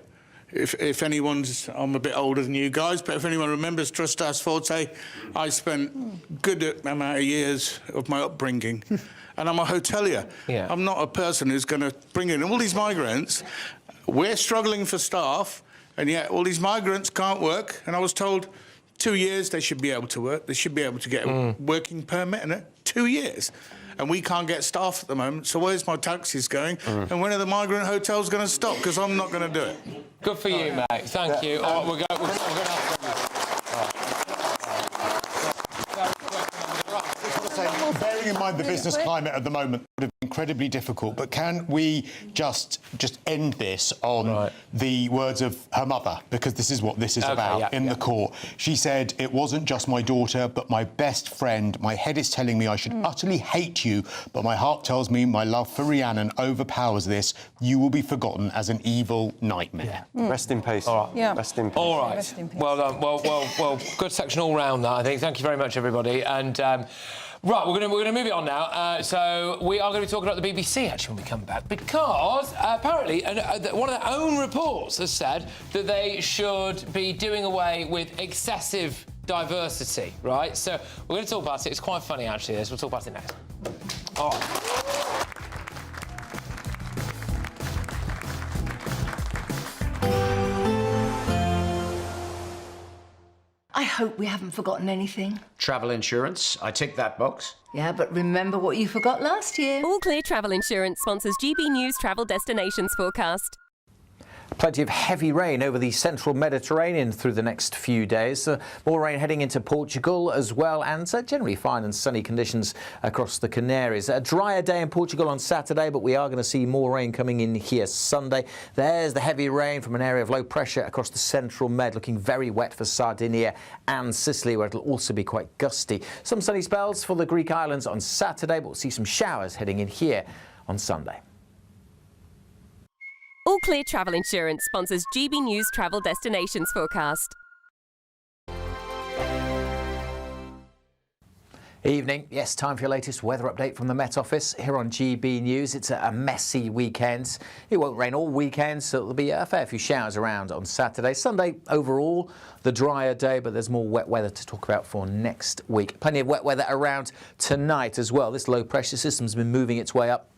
If anyone's, I'm a bit older than you guys, but if anyone remembers Trustas Forte, I spent good amount of years of my upbringing, and I'm a hotelier. I'm not a person who's going to bring in all these migrants. We're struggling for staff, and yet all these migrants can't work. And I was told 2 years they should be able to work. They should be able to get a working permit in it. 2 years. And we can't get staff at the moment, so where's my taxis going? And when are the migrant hotels going to stop? Because I'm not going to do it. Good for you, mate. Thank you. All right, we're going to Bearing in mind the business climate at the moment would have been incredibly difficult, but can we just end this on the words of her mother? Because this is what this is about in the court. She said, it wasn't just my daughter, but my best friend. My head is telling me I should utterly hate you, but my heart tells me my love for Rhiannon overpowers this. You will be forgotten as an evil nightmare. Rest in peace. All right. Rest in peace. All right. Well done. Well, good section all round, that, I think. Thank you very much, everybody. And right, we're going to move it on now. So we are going to be talking about the BBC, actually, when we come back, because apparently one of their own reports has said that they should be doing away with excessive diversity, right? So we're going to talk about it. It's quite funny, actually, this. We'll talk about it next. All right. I hope we haven't forgotten anything. Travel insurance, I tick that box. Yeah, but remember what you forgot last year. All Clear Travel Insurance sponsors GBNews Travel Destinations Forecast. Plenty of heavy rain over the central Mediterranean through the next few days. More rain heading into Portugal as well, and generally fine and sunny conditions across the Canaries. A drier day in Portugal on Saturday, but we are going to see more rain coming in here Sunday. There's the heavy rain from an area of low pressure across the central Med, looking very wet for Sardinia and Sicily, where it'll also be quite gusty. Some sunny spells for the Greek islands on Saturday, but we'll see some showers heading in here on Sunday. All Clear Travel Insurance sponsors GBNews Travel Destinations Forecast. Evening. Yes, time for your latest weather update from the Met Office here on GB News. It's a messy weekend. It won't rain all weekend, so there'll be a fair few showers around on Saturday. Sunday, overall, the drier day, but there's more wet weather to talk about for next week. Plenty of wet weather around tonight as well. This low pressure system's been moving its way up,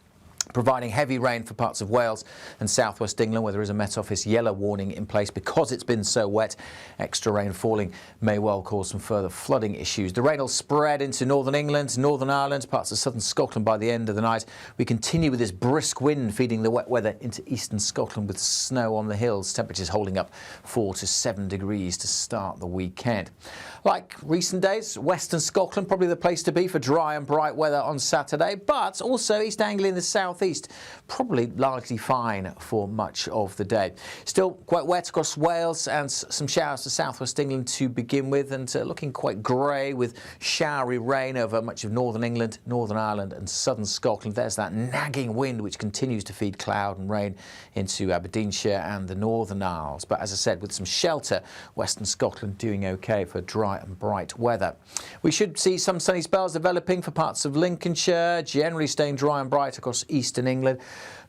providing heavy rain for parts of Wales and southwest England, where there is a Met Office yellow warning in place because it's been so wet. Extra rain falling may well cause some further flooding issues. The rain will spread into northern England, Northern Ireland, parts of southern Scotland by the end of the night. We continue with this brisk wind feeding the wet weather into eastern Scotland with snow on the hills. Temperatures holding up 4 to 7 degrees to start the weekend. Like recent days, western Scotland probably the place to be for dry and bright weather on Saturday, but also East Anglia in the southeast, probably largely fine for much of the day. Still quite wet across Wales and some showers to southwest England to begin with, and looking quite grey with showery rain over much of northern England, Northern Ireland and southern Scotland. There's that nagging wind which continues to feed cloud and rain into Aberdeenshire and the Northern Isles. But as I said, with some shelter, western Scotland doing okay for dry and bright weather. We should see some sunny spells developing for parts of Lincolnshire, generally staying dry and bright across eastern England.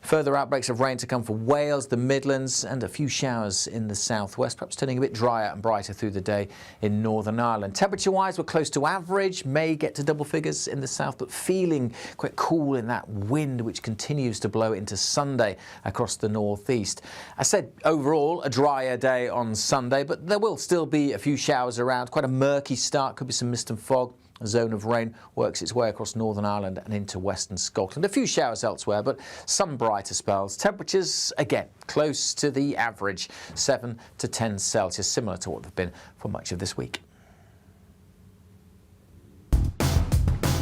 Further outbreaks of rain to come for Wales, the Midlands and a few showers in the southwest, perhaps turning a bit drier and brighter through the day in Northern Ireland. Temperature-wise, we're close to average, may get to double figures in the south, but feeling quite cool in that wind which continues to blow into Sunday across the northeast. I said overall a drier day on Sunday, but there will still be a few showers around. Quite a murky start, could be some mist and fog. A zone of rain works its way across Northern Ireland and into western Scotland. A few showers elsewhere, but some brighter spells. Temperatures, again, close to the average, 7 to 10 Celsius, similar to what they've been for much of this week.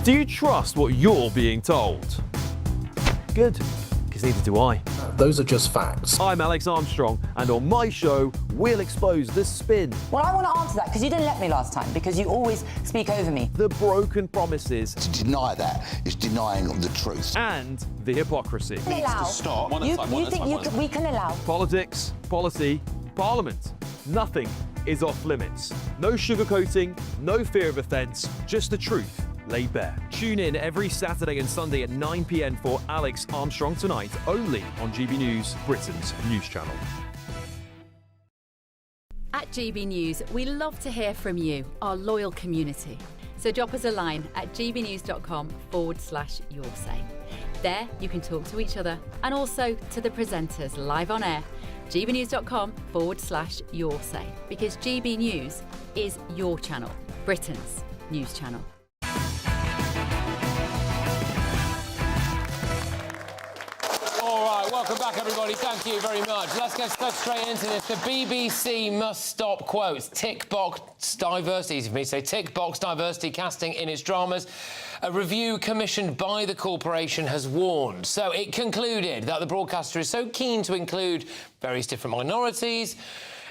Do you trust what you're being told? Good, because because neither do I. Those are just facts. I'm Alex Armstrong, and on my show, we'll expose the spin. Well, I want to answer that because you didn't let me last time, because you always speak over me. The broken promises. To deny that is denying the truth. And the hypocrisy. Stop. You think we can allow Politics, policy, Parliament. Nothing is off limits. No sugarcoating, no fear of offence, just the truth laid bare. Tune in every Saturday and Sunday at 9 p.m. for Alex Armstrong Tonight, only on GB News, Britain's news channel. At GB News, we love to hear from you, our loyal community. So drop us a line at gbnews.com/yoursay. There you can talk to each other and also to the presenters live on air. gbnews.com/yoursay, because GB News is your channel, Britain's news channel. All right, welcome back, everybody. Thank you very much. Let's get straight into this. The BBC must stop quotes. Tick box diversity, easy for me to say, tick box diversity casting in its dramas. A review commissioned by the corporation has warned. So it concluded that the broadcaster is so keen to include various different minorities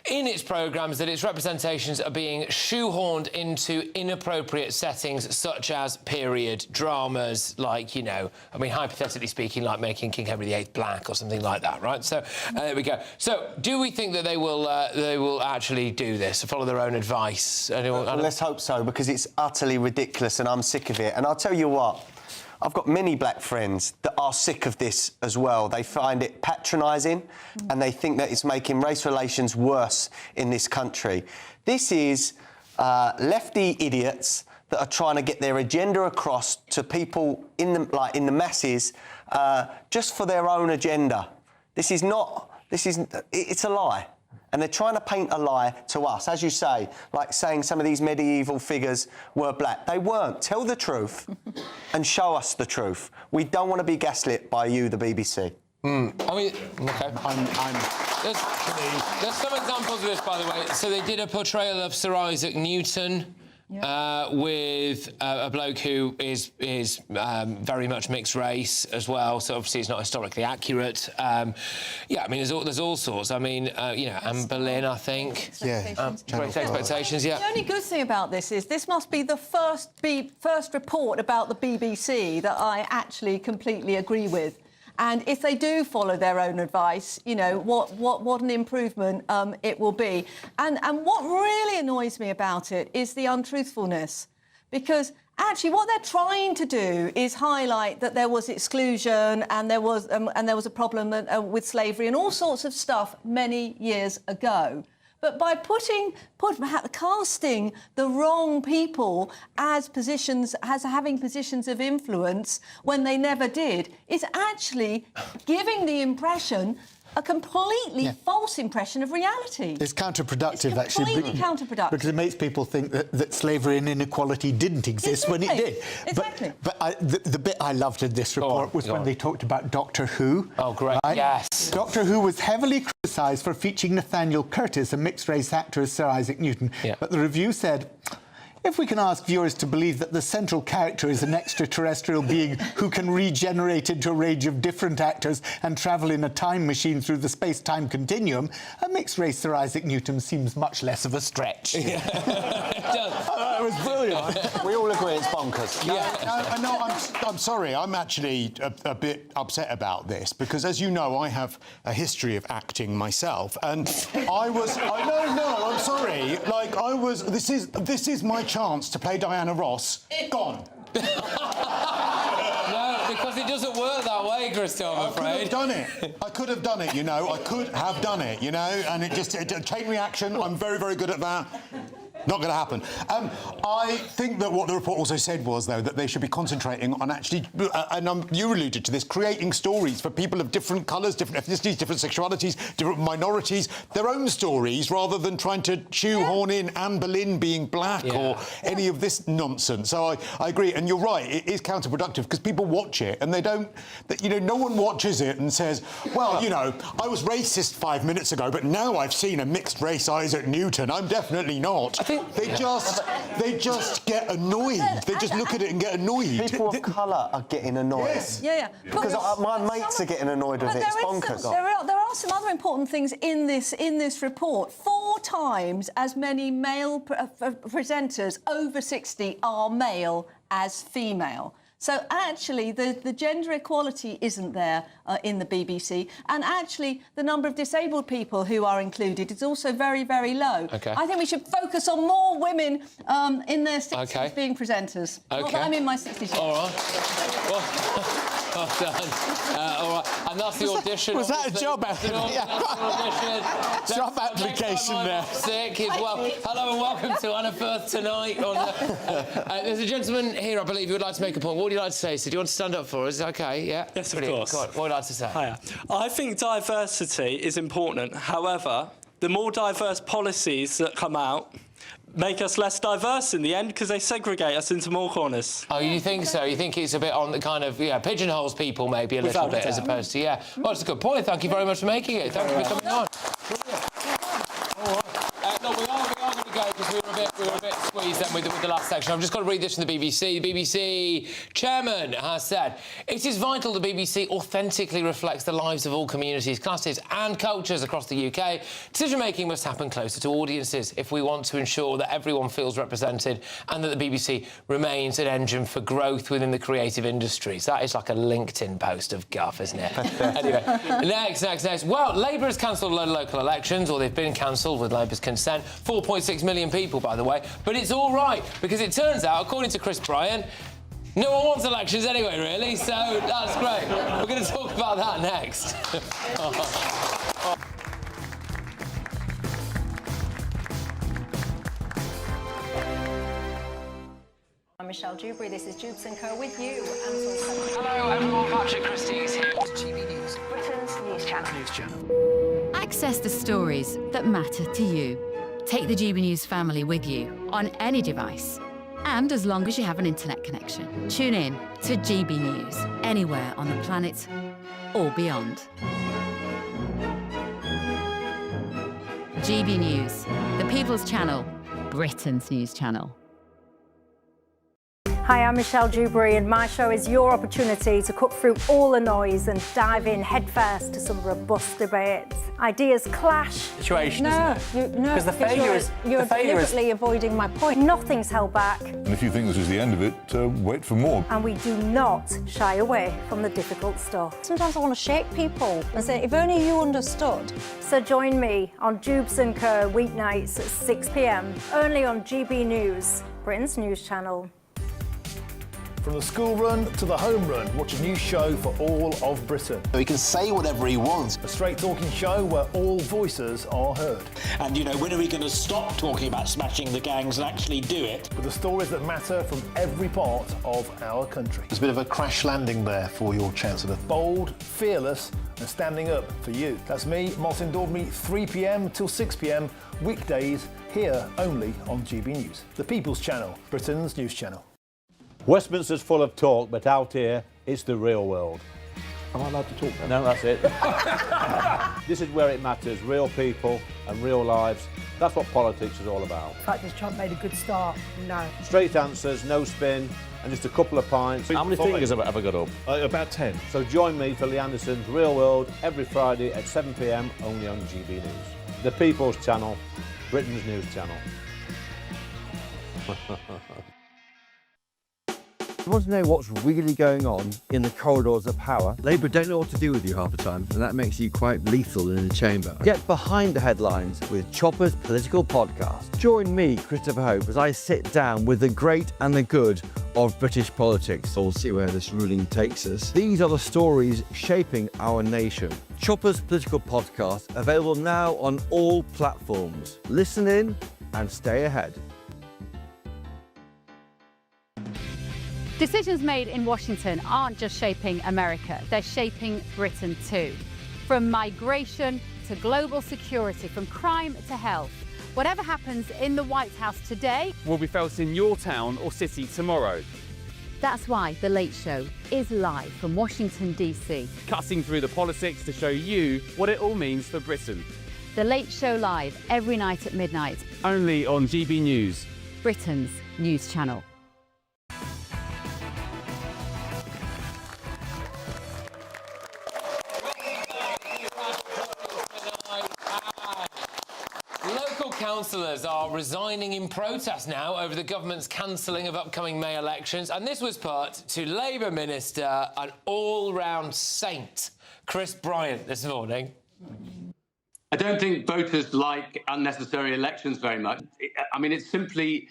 in its programmes that its representations are being shoehorned into inappropriate settings such as period dramas, like, you know, I mean, hypothetically speaking, like making King Henry VIII black or something like that, right? So there we go. So do we think that they will actually do this, follow their own advice? Well, let's hope so, because it's utterly ridiculous and I'm sick of it. And I'll tell you what, I've got many black friends that are sick of this as well. They find it patronising and they think that it's making race relations worse in this country. This is lefty idiots that are trying to get their agenda across to people in the masses just for their own agenda. It's a lie. And they're trying to paint a lie to us, as you say, like saying some of these medieval figures were black. They weren't. Tell the truth and show us the truth. We don't want to be gaslit by you, the BBC. I mean, OK. There's some examples of this, by the way. So they did a portrayal of Sir Isaac Newton with a bloke who is very much mixed race as well. So obviously it's not historically accurate. Yeah, I mean, there's all sorts. I mean, you know, Anne Boleyn, I think. Yeah. Great Expectations, yeah. The only good thing about this is this must be the first report about the BBC that I actually completely agree with. And if they do follow their own advice, you know, what an improvement it will be. And what really annoys me about it is the untruthfulness, because actually what they're trying to do is highlight that there was exclusion and there was a problem with slavery and all sorts of stuff many years ago. But by casting the wrong people as having positions of influence when they never did, is actually giving the impression, a completely false impression of reality. It's counterproductive, actually. Completely counterproductive. Because it makes people think that slavery and inequality didn't exist when it did. Exactly. But the bit I loved in this report was when they talked about Doctor Who. Oh, great, right? yes. Doctor Who was heavily criticised for featuring Nathaniel Curtis, a mixed-race actor as Sir Isaac Newton. Yeah. But the review said, if we can ask viewers to believe that the central character is an extraterrestrial being who can regenerate into a range of different actors and travel in a time machine through the space-time continuum, a mixed-race Sir Isaac Newton seems much less of a stretch. It does. It was brilliant. We all agree it's bonkers. No, I'm sorry. I'm actually a bit upset about this because, as you know, I have a history of acting myself, and I'm sorry. Like this is my chance to play Diana Ross. Gone. No, because it doesn't work that way, Christys, I'm afraid. I could have done it, you know. I could have done it, you know. And a chain reaction. I'm very, very good at that. Not going to happen. I think that what the report also said was, though, that they should be concentrating on actually, and you alluded to this, creating stories for people of different colours, different ethnicities, different sexualities, different minorities, their own stories, rather than trying to shoehorn in Anne Boleyn being black or any of this nonsense. So I agree. And you're right, it is counterproductive because people watch it and they don't, you know, no one watches it and says, well, you know, I was racist 5 minutes ago, but now I've seen a mixed race Isaac Newton. I'm definitely not. think they just get annoyed. They just look at it and get annoyed. People of colour are getting annoyed. Yes. Yeah, yeah. Because my mates are getting annoyed with it. It's bonkers. There are some other important things in this report. 4 times as many male presenters over 60 are male as female. So actually, the gender equality isn't there in the BBC, and actually, the number of disabled people who are included is also very, very low. Okay. I think we should focus on more women in their 60s being presenters. Okay. Not that I'm in my 60s. All right. Well done. All right. And that's the audition. Was that a job job application there? Sick as well. Hello and welcome to Anna Firth tonight. There's a gentleman here, I believe, who would like to make a point. What would you like to say? So do you want to stand up for us? Okay, yeah. Yes, Brilliant. of course. What would you like to say? Hiya. I think diversity is important. However, the more diverse policies that come out make us less diverse in the end because they segregate us into more corners. Oh, you think so? You think it's a bit on the kind of, pigeonholes people maybe a little bit as opposed to, yeah. Well, it's a good point. Thank you very much for making it. Thank you for coming on. All right. Look, we are going to go because we were a bit squeezed then with the last section. I've just got to read this from the BBC. The BBC chairman has said, it is vital the BBC authentically reflects the lives of all communities, classes and cultures across the UK. Decision-making must happen closer to audiences if we want to ensure that everyone feels represented and that the BBC remains an engine for growth within the creative industries. That is like a LinkedIn post of guff, isn't it? Anyway, next. Well, Labour has cancelled a load of local elections, or they've been cancelled with Labour's consent. 4.6 million people, by the way. But it's all right, because it turns out, according to Chris Bryan, no one wants elections anyway, really, so that's great. We're going to talk about that next. I'm Michelle Dewberry, this is Jubes & Co with you. Hello everyone, Patrick Christys here. GB News. Britain's news channel. Access the stories that matter to you. Take the GB News family with you on any device. And as long as you have an internet connection. Tune in to GB News, anywhere on the planet or beyond. GB News, the People's Channel, Britain's news channel. Hi, I'm Michelle Dewberry, and my show is your opportunity to cut through all the noise and dive in headfirst to some robust debates. Ideas clash. Situation, isn't it? Because the failure is... You're deliberately avoiding my point. Nothing's held back. And if you think this is the end of it, wait for more. And we do not shy away from the difficult stuff. Sometimes I want to shake people and say, if only you understood. So join me on Jubes & Co weeknights at 6 p.m, only on GB News, Britain's news channel. From the school run to the home run, watch a new show for all of Britain. He can say whatever he wants. A straight-talking show where all voices are heard. And, when are we going to stop talking about smashing the gangs and actually do it? With the stories that matter from every part of our country. There's a bit of a crash landing there for your Chancellor. Bold, fearless and standing up for you. That's me, Martin Daubney, 3 p.m. till 6 p.m, weekdays, here only on GB News. The People's Channel, Britain's news channel. Westminster's full of talk, but out here, it's the real world. Am I allowed to talk then? No, that's it. This is where it matters, real people and real lives. That's what politics is all about. The fact has Trump made a good start? No. Straight answers, no spin, and just a couple of pints. How many fingers have I got up? About 10. So join me for Lee Anderson's Real World every Friday at 7 p.m, only on GB News. The People's Channel, Britain's news channel. You want to know what's really going on in the corridors of power? Labour don't know what to do with you half the time, and that makes you quite lethal in the chamber. Get behind the headlines with Chopper's political podcast. Join me, Christopher Hope, as I sit down with the great and the good of British politics. We'll see where this ruling takes us. These are the stories shaping our nation. Chopper's political podcast, available now on all platforms. Listen in and stay ahead. Decisions made in Washington aren't just shaping America, they're shaping Britain too. From migration to global security, from crime to health. Whatever happens in the White House today will be felt in your town or city tomorrow. That's why The Late Show is live from Washington, D.C. Cutting through the politics to show you what it all means for Britain. The Late Show Live, every night at midnight. Only on GB News, Britain's news channel. Local councillors are resigning in protest now over the government's cancelling of upcoming May elections, and this was put to Labour Minister, an all-round saint, Chris Bryant, this morning. I don't think voters like unnecessary elections very much. I mean, it's simply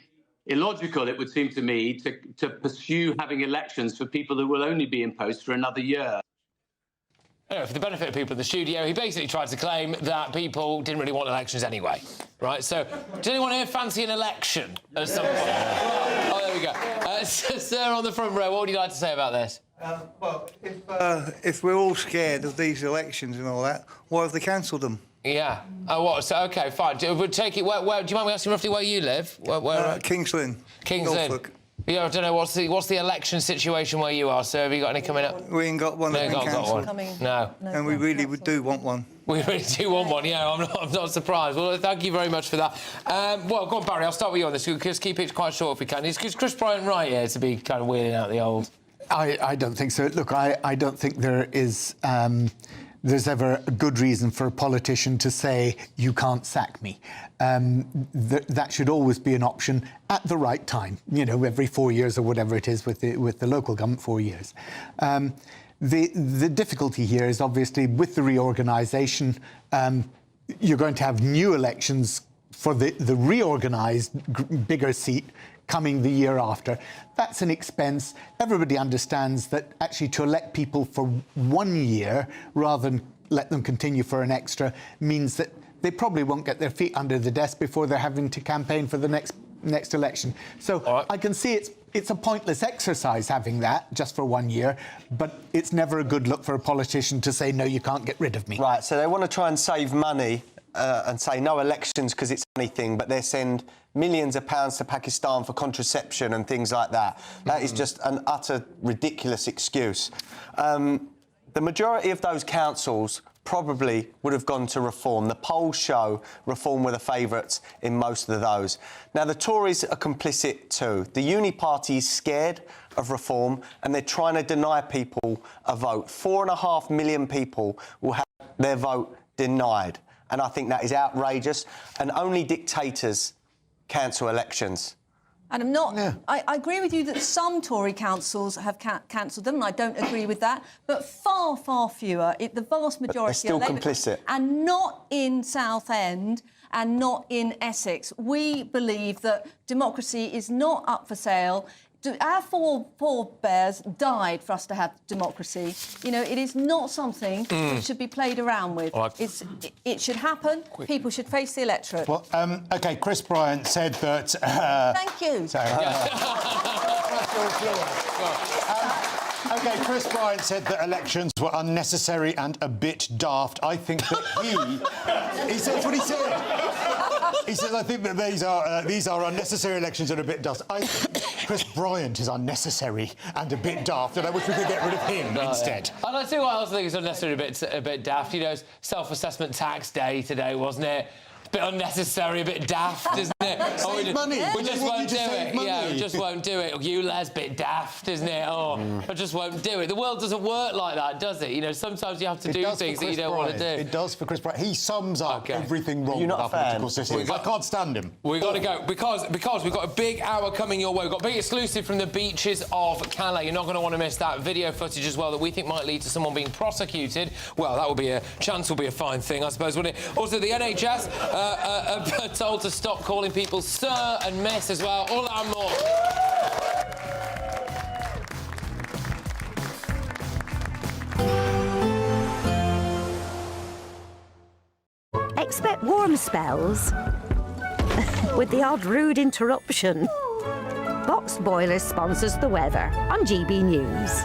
illogical, it would seem to me, to pursue having elections for people who will only be in post for another year. Anyway, for the benefit of people in the studio, he basically tried to claim that people didn't really want elections anyway, right? So, does anyone here fancy an election at some point? Oh, there we go. Sir, on the front row, what would you like to say about this? Well, if we're all scared of these elections and all that, why have they cancelled them? Yeah. Oh, what? So, OK, fine. We'll take it. Where, do you mind me asking roughly where you live? Where, King's Lynn. Norfolk. Yeah, I don't know. What's the election situation where you are, sir? Have you got any coming up? We ain't got one. No, got one. No. And we really do want one. We really do want one, yeah, I'm not surprised. Well, thank you very much for that. Well, go on, Barry, I'll start with you on this, because keep it quite short if we can. Is Chris Bryant right here to be kind of wheeling out the old? I don't think so. Look, I don't think there is... there's ever a good reason for a politician to say, you can't sack me. That should always be an option at the right time, you know, every 4 years or whatever it is with the local government, 4 years. The difficulty here is obviously with the reorganisation, you're going to have new elections for the reorganised bigger seat coming the year after. That's an expense. Everybody understands that actually to elect people for 1 year rather than let them continue for an extra means that they probably won't get their feet under the desk before they're having to campaign for the next election. So I can see it's a pointless exercise having that just for 1 year, but it's never a good look for a politician to say, no, you can't get rid of me. Right, so they want to try and save money and say no elections because it's anything, but they send millions of pounds to Pakistan for contraception and things like that. That is just an utter ridiculous excuse. The majority of those councils probably would have gone to Reform. The polls show Reform were the favourites in most of those. Now, the Tories are complicit too. The Uni Party is scared of Reform and they're trying to deny people a vote. 4.5 million people will have their vote denied. And I think that is outrageous. And only dictators cancel elections. And I'm not... Yeah. I agree with you that some Tory councils have cancelled them, and I don't agree with that, but far, far fewer. The vast majority are still complicit. And not in Southend and not in Essex. We believe that democracy is not up for sale. Our forebears died for us to have democracy. You know, it is not something that should be played around with. It should happen. People should face the electorate. Well, OK, Chris Bryant said that... Thank you. Sorry. OK, Chris Bryant said that elections were unnecessary and a bit daft. I think that he says what he said. He says, I think that these are unnecessary elections and a bit daft. I think Chris Bryant is unnecessary and a bit daft, and I wish we could get rid of him instead. And I tell you what else I think is unnecessary, a bit daft. You know, it's self-assessment tax day today, wasn't it? A bit unnecessary, a bit daft, isn't it? Save money. We just won't do it. Yeah, we just won't do it. You, Les, bit daft, isn't it? Oh, I just won't do it. The world doesn't work like that, does it? You know, sometimes you have to do things that you don't want to do. It does for Chris Bryant. He sums up everything wrong with our political system. I can't stand him. We've got to go because we've got a big hour coming your way. We've got a big exclusive from the beaches of Calais. You're not going to want to miss that video footage as well that we think might lead to someone being prosecuted. Well, that will be a fine thing, I suppose, wouldn't it? Also, the NHS are told to stop calling people sir and miss as well. All that and more. Expect warm spells with the odd rude interruption. Boxed Boilers sponsors the weather on GB News.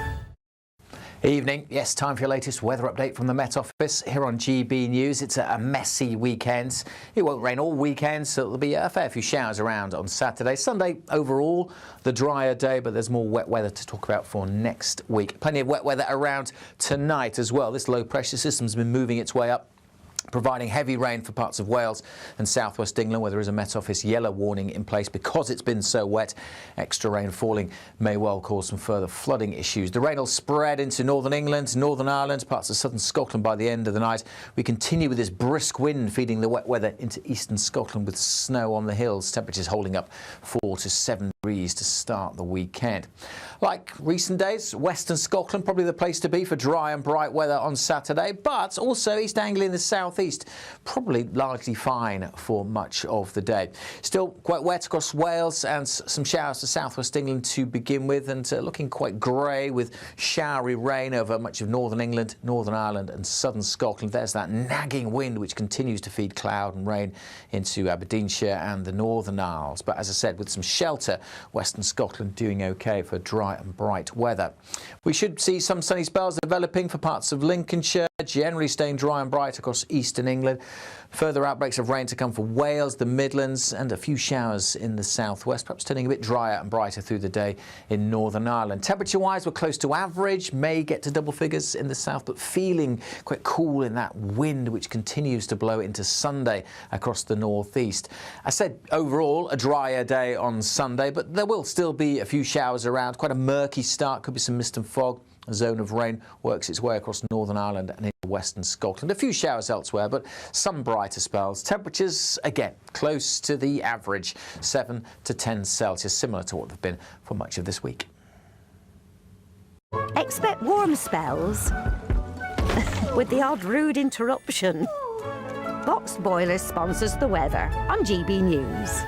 Evening. Yes, time for your latest weather update from the Met Office here on GB News. It's a messy weekend. It won't rain all weekend, so there'll be a fair few showers around on Saturday. Sunday, overall, the drier day, but there's more wet weather to talk about for next week. Plenty of wet weather around tonight as well. This low-pressure system's been moving its way up providing heavy rain for parts of Wales and southwest England, where there is a Met Office yellow warning in place because it's been so wet. Extra rain falling may well cause some further flooding issues. The rain will spread into northern England, Northern Ireland, parts of southern Scotland by the end of the night. We continue with this brisk wind feeding the wet weather into eastern Scotland with snow on the hills. Temperatures holding up 4 to 7 degrees to start the weekend. Like recent days, western Scotland probably the place to be for dry and bright weather on Saturday, but also East Anglia in the southeast probably largely fine for much of the day. Still quite wet across Wales and some showers to southwest England to begin with, and looking quite grey with showery rain over much of northern England, Northern Ireland and southern Scotland. There's that nagging wind which continues to feed cloud and rain into Aberdeenshire and the Northern Isles. But as I said, with some shelter, western Scotland doing okay for dry and bright weather. We should see some sunny spells developing for parts of Lincolnshire, generally staying dry and bright across eastern England. Further outbreaks of rain to come for Wales, the Midlands and a few showers in the southwest, perhaps turning a bit drier and brighter through the day in Northern Ireland. Temperature-wise, we're close to average, may get to double figures in the south, but feeling quite cool in that wind which continues to blow into Sunday across the northeast. I said overall a drier day on Sunday, but there will still be a few showers around, quite a murky start, could be some mist and fog. A zone of rain works its way across Northern Ireland and into western Scotland. A few showers elsewhere, but some brighter spells. Temperatures, again, close to the average, 7 to 10 Celsius, similar to what they've been for much of this week. Expect warm spells with the odd rude interruption. Boxed Boilers sponsors the weather on GB News.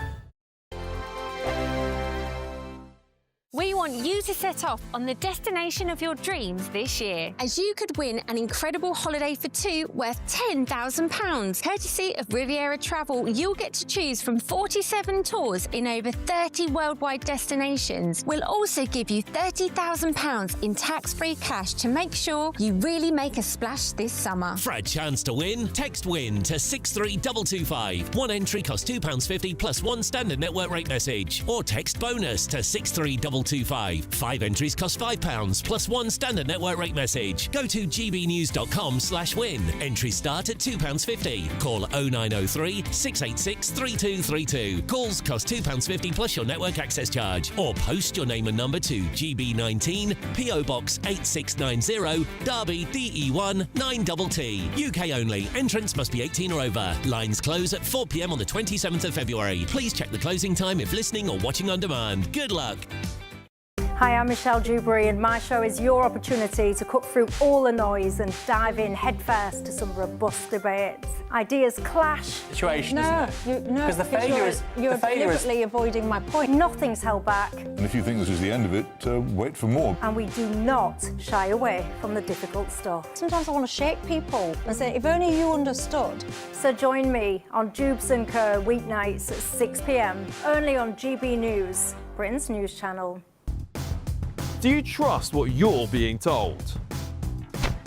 We want you to set off on the destination of your dreams this year, as you could win an incredible holiday for two worth £10,000. Courtesy of Riviera Travel, you'll get to choose from 47 tours in over 30 worldwide destinations. We'll also give you £30,000 in tax-free cash to make sure you really make a splash this summer. For a chance to win, text WIN to 63225. One entry costs £2.50 plus one standard network rate message. Or text BONUS to 63225. 5 entries cost £5 plus one standard network rate message. Go to gbnews.com/win. Entries start at £2.50. Call 0903 686 3232. Calls cost £2.50 plus your network access charge. Or post your name and number to GB19 PO Box 8690 Derby DE1 9TT. UK only. Entrance must be 18 or over. Lines close at 4 p.m. on the 27th of February. Please check the closing time if listening or watching on demand. Good luck. Hi, I'm Michelle Dewberry, and my show is your opportunity to cut through all the noise and dive in headfirst to some robust debates. Ideas clash. Situation, no, isn't it? No, Because the failure is you're deliberately avoiding my point. Nothing's held back, And if you think this is the end of it, wait for more. and we do not shy away from the difficult stuff. Sometimes I want to shake people and say, if only you understood. So join me on Jubes & Co. weeknights at 6 p.m. only on GB News, Britain's news channel. Do you trust what you're being told?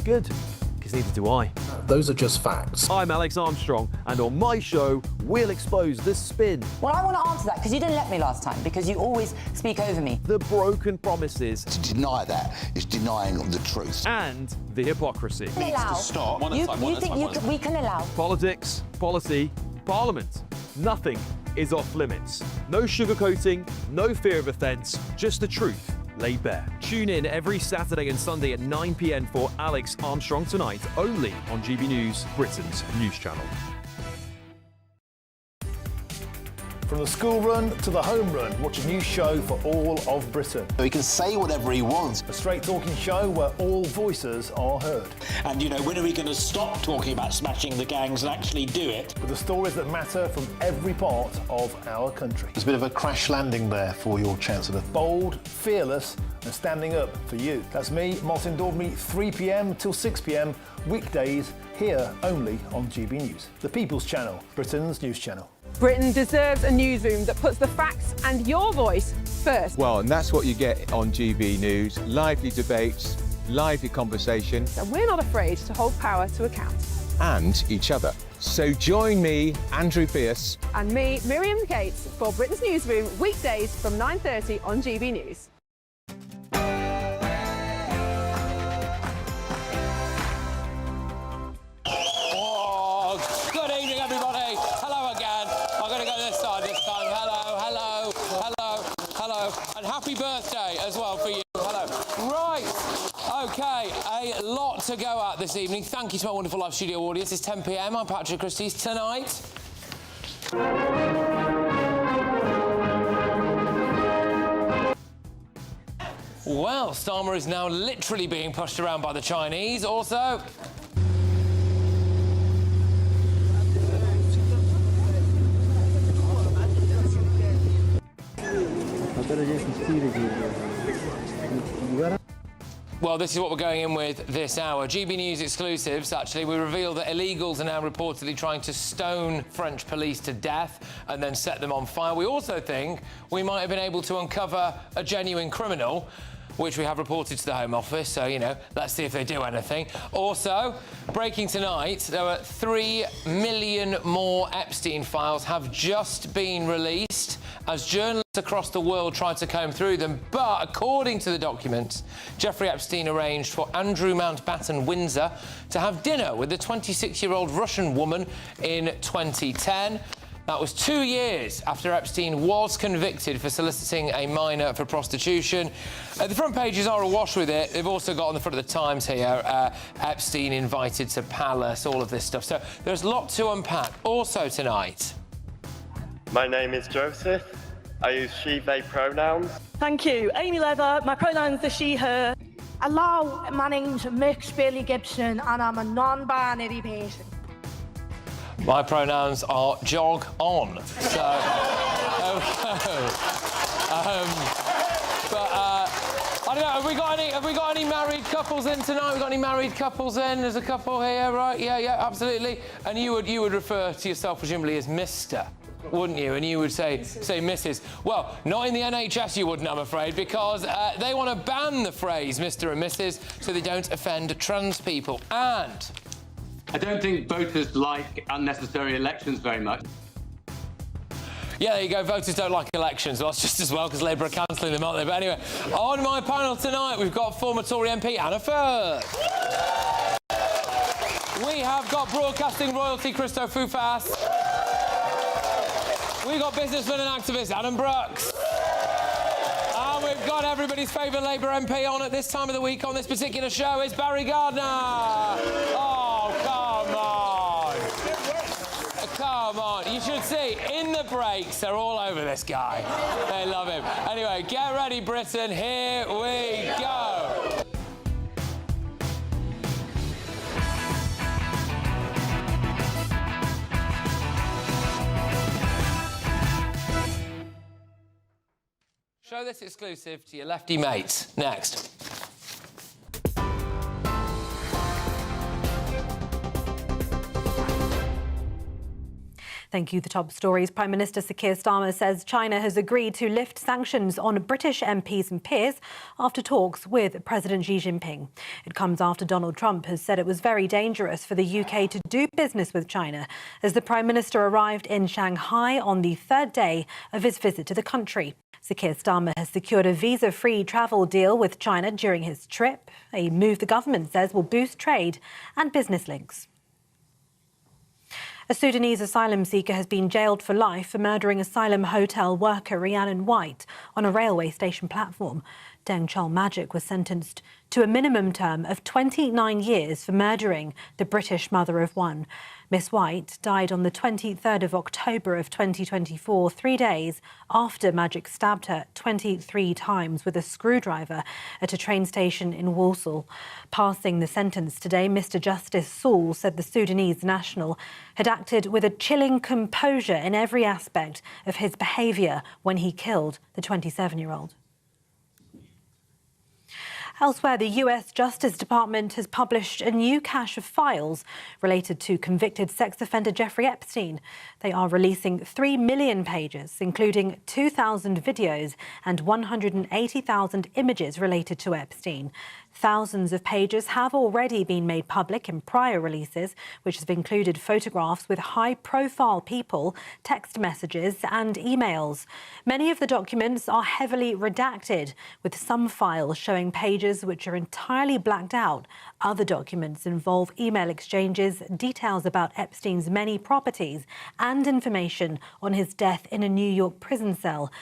Good, because neither do I. Those are just facts. I'm Alex Armstrong, and on my show, we'll expose the spin. Well, I want to answer that because you didn't let me last time, because you always speak over me. The broken promises. To deny that is denying the truth. And the hypocrisy. We think we can allow. Politics, policy, parliament. Nothing is off limits. No sugarcoating, no fear of offence, just the truth laid bare. Tune in every Saturday and Sunday at 9 p.m. for Alex Armstrong Tonight, only on GB News, Britain's news channel. From the school run to the home run, watch a new show for all of Britain. He can say whatever he wants. A straight-talking show where all voices are heard. And, you know, when are we going to stop talking about smashing the gangs and actually do it? With the stories that matter from every part of our country. There's a bit of a crash landing there for your Chancellor. Bold, fearless and standing up for you. That's me, Martin Dordme, 3 p.m. till 6 p.m. weekdays, here only on GB News. The People's Channel, Britain's news channel. Britain deserves a newsroom that puts the facts and your voice first. Well, and that's what you get on GB News. Lively debates, lively conversation. And we're not afraid to hold power to account. And each other. So join me, Andrew Pierce. And me, Miriam Gates, for Britain's Newsroom, weekdays from 9:30 on GB News. birthday as well for you. Hello. Right. OK, a lot to go at this evening. Thank you to my wonderful live studio audience. It's 10 p.m. I'm Patrick Christys. Tonight... Well, Starmer is now literally being pushed around by the Chinese. Also... Well, this is what we're going in with this hour. GB News exclusives, actually. We reveal that illegals are now reportedly trying to stone French police to death and then set them on fire. We also think we might have been able to uncover a genuine criminal, which we have reported to the Home Office, so, you know, let's see if they do anything. Also, breaking tonight, there were 3 million more Epstein files have just been released as journalists across the world tried to comb through them. But according to the documents, Jeffrey Epstein arranged for Andrew Mountbatten Windsor to have dinner with the 26-year-old Russian woman in 2010. That was 2 years after Epstein was convicted for soliciting a minor for prostitution. The front pages are awash with it. They've also got on the front of the Times here, Epstein invited to Palace, all of this stuff. So there's a lot to unpack. Also tonight... My name is Joseph. I use she, they pronouns. Thank you. Amy Leather. My pronouns are she, her. Hello, my name's Mick Billy Gibson and I'm a non-binary person. My pronouns are jog on. So, there we go. I don't know. Have we got any married couples in tonight? We got any married couples in? There's a couple here, right? Yeah, absolutely. And you would refer to yourself presumably as Mr., wouldn't you? And you would say Mrs. Well, not in the NHS you wouldn't, I'm afraid, because they want to ban the phrase Mr. and Mrs. so they don't offend trans people. And I don't think voters like unnecessary elections very much. Yeah, there you go. Voters don't like elections. Well, that's just as well, because Labour are cancelling them, aren't they? But anyway, on my panel tonight, we've got former Tory MP Anna Firth. We have got broadcasting royalty Christo Fufas. We've got businessman and activist Adam Brooks. And we've got everybody's favourite Labour MP on at this time of the week on this particular show. It's Barry Gardner. Oh, come on. Come on. You should see, in the breaks, they're all over this guy. They love him. Anyway, get ready, Britain. Here we go. Show this exclusive to your lefty mates. Next. Thank you. The top stories. Prime Minister Sir Keir Starmer says China has agreed to lift sanctions on British MPs and peers after talks with President Xi Jinping. It comes after Donald Trump has said it was very dangerous for the UK to do business with China as the Prime Minister arrived in Shanghai on the third day of his visit to the country. Sir Keir Starmer has secured a visa-free travel deal with China during his trip, a move the government says will boost trade and business links. A Sudanese asylum seeker has been jailed for life for murdering asylum hotel worker Rhiannon White on a railway station platform. Deng Chol Magic was sentenced to a minimum term of 29 years for murdering the British mother of one. Miss White died on the 23rd of October of 2024, 3 days after Magic stabbed her 23 times with a screwdriver at a train station in Walsall. Passing the sentence today, Mr Justice Saul said the Sudanese national had acted with a chilling composure in every aspect of his behaviour when he killed the 27-year-old. Elsewhere, the US Justice Department has published a new cache of files related to convicted sex offender Jeffrey Epstein. They are releasing 3 million pages, including 2,000 videos and 180,000 images related to Epstein. Thousands of pages have already been made public in prior releases, which have included photographs with high-profile people, text messages and emails. Many of the documents are heavily redacted, with some files showing pages which are entirely blacked out. Other documents involve email exchanges, details about Epstein's many properties, and information on his death in a New York prison cell.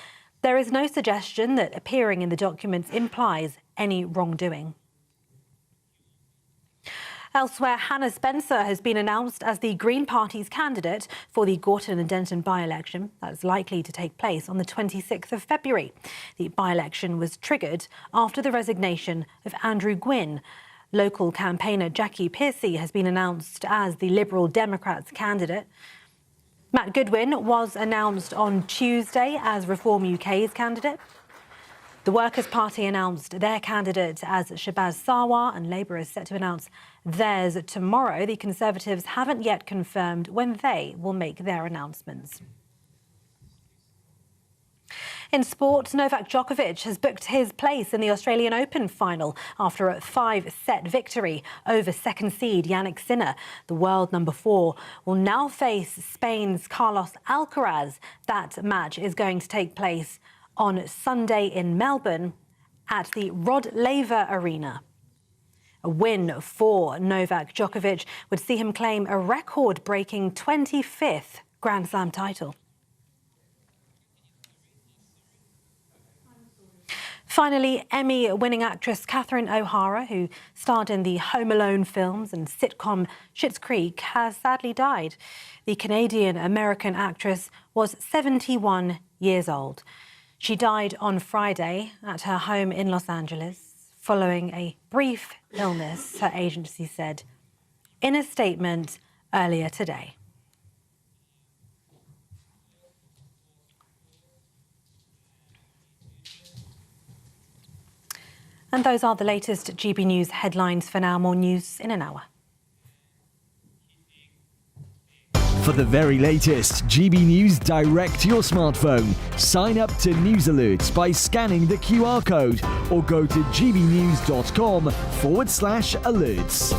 There is no suggestion that appearing in the documents implies any wrongdoing. Elsewhere, Hannah Spencer has been announced as the Green Party's candidate for the Gorton and Denton by-election that is likely to take place on the 26th of February. The by-election was triggered after the resignation of Andrew Gwynn. Local campaigner Jackie Pearcey has been announced as the Liberal Democrats candidate. Matt Goodwin was announced on Tuesday as Reform UK's candidate. The Workers' Party announced their candidate as Shabazz Sarwar, and Labour is set to announce theirs tomorrow. The Conservatives haven't yet confirmed when they will make their announcements. In sport, Novak Djokovic has booked his place in the Australian Open final after a 5-set victory over second seed Jannik Sinner. The world number 4 will now face Spain's Carlos Alcaraz. That match is going to take place on Sunday in Melbourne at the Rod Laver Arena. A win for Novak Djokovic would see him claim a record-breaking 25th Grand Slam title. Finally, Emmy-winning actress Catherine O'Hara, who starred in the Home Alone films and sitcom Schitt's Creek, has sadly died. The Canadian-American actress was 71 years old. She died on Friday at her home in Los Angeles following a brief illness, her agency said in a statement earlier today. And those are the latest GB News headlines for now. More news in an hour. For the very latest GB News direct to your smartphone, sign up to News Alerts by scanning the QR code or go to gbnews.com/alerts.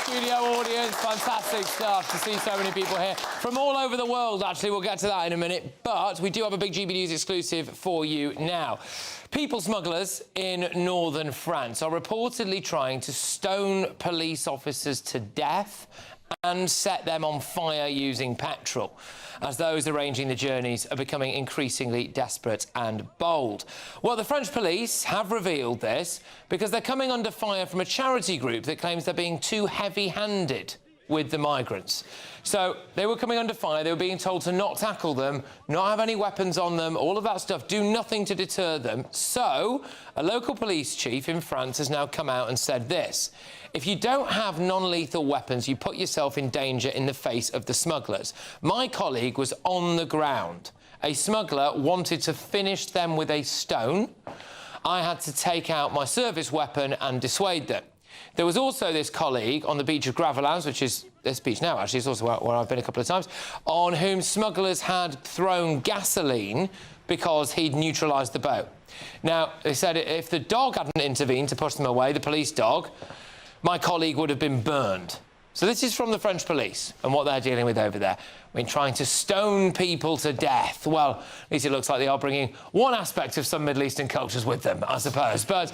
Studio audience, fantastic stuff to see so many people here from all over the world. Actually, we'll get to that in a minute, but we do have a big GB News exclusive for you now. People smugglers in northern France are reportedly trying to stone police officers to death and set them on fire using petrol, as those arranging the journeys are becoming increasingly desperate and bold. Well, the French police have revealed this because they're coming under fire from a charity group that claims they're being too heavy-handed with the migrants. So they were coming under fire, they were being told to not tackle them, not have any weapons on them, all of that stuff, do nothing to deter them. So a local police chief in France has now come out and said this: if you don't have non-lethal weapons, you put yourself in danger in the face of the smugglers. My colleague was on the ground. A smuggler wanted to finish them with a stone. I had to take out my service weapon and dissuade them. There was also this colleague on the beach of Gravelines, which is this beach now, actually, it's also where I've been a couple of times, on whom smugglers had thrown gasoline because he'd neutralised the boat. Now, they said if the dog hadn't intervened to push them away, the police dog, my colleague would have been burned. So this is from the French police and what they're dealing with over there. I mean, trying to stone people to death. Well, at least it looks like they are bringing one aspect of some Middle Eastern cultures with them, I suppose. But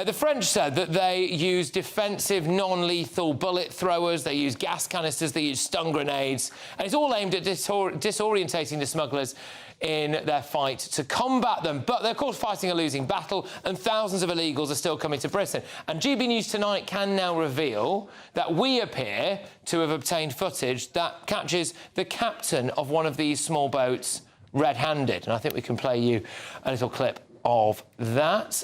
the French said that they use defensive, non-lethal bullet throwers, they use gas canisters, they use stun grenades, and it's all aimed at disorientating the smugglers in their fight to combat them. But they're, of course, fighting a losing battle, and thousands of illegals are still coming to Britain. And GB News Tonight can now reveal that we appear to have obtained footage that catches the captain of one of these small boats red-handed. And I think we can play you a little clip of that.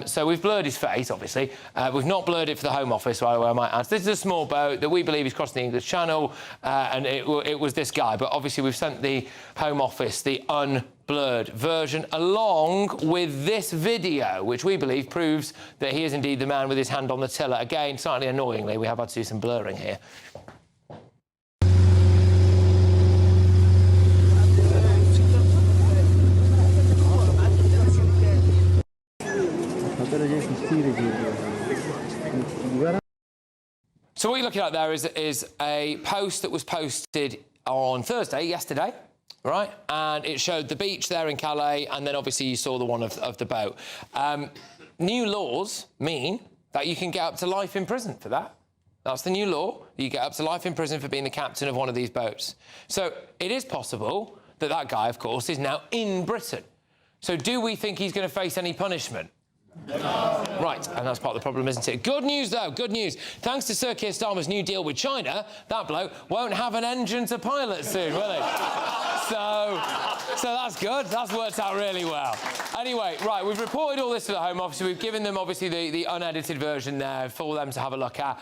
So we've blurred his face, obviously. We've not blurred it for the Home Office, by the way, I might add. This is a small boat that we believe is crossing the English Channel, and it was this guy. But obviously we've sent the Home Office the unblurred version, along with this video, which we believe proves that he is indeed the man with his hand on the tiller. Again, slightly annoyingly, we have had to do some blurring here. So what you're looking at there is a post that was posted on Thursday, yesterday, right? And it showed the beach there in Calais, and then obviously you saw the one of the boat. New laws mean that you can get up to life in prison for that. That's the new law. You get up to life in prison for being the captain of one of these boats. So it is possible that that guy, of course, is now in Britain. So do we think he's going to face any punishment? No. Right, and that's part of the problem, isn't it? Good news, though, good news. Thanks to Sir Keir Starmer's new deal with China, that bloke won't have an engine to pilot soon, will he? So that's good. That's worked out really well. Anyway, right, we've reported all this to the Home Office. We've given them, obviously, the unedited version there for them to have a look at.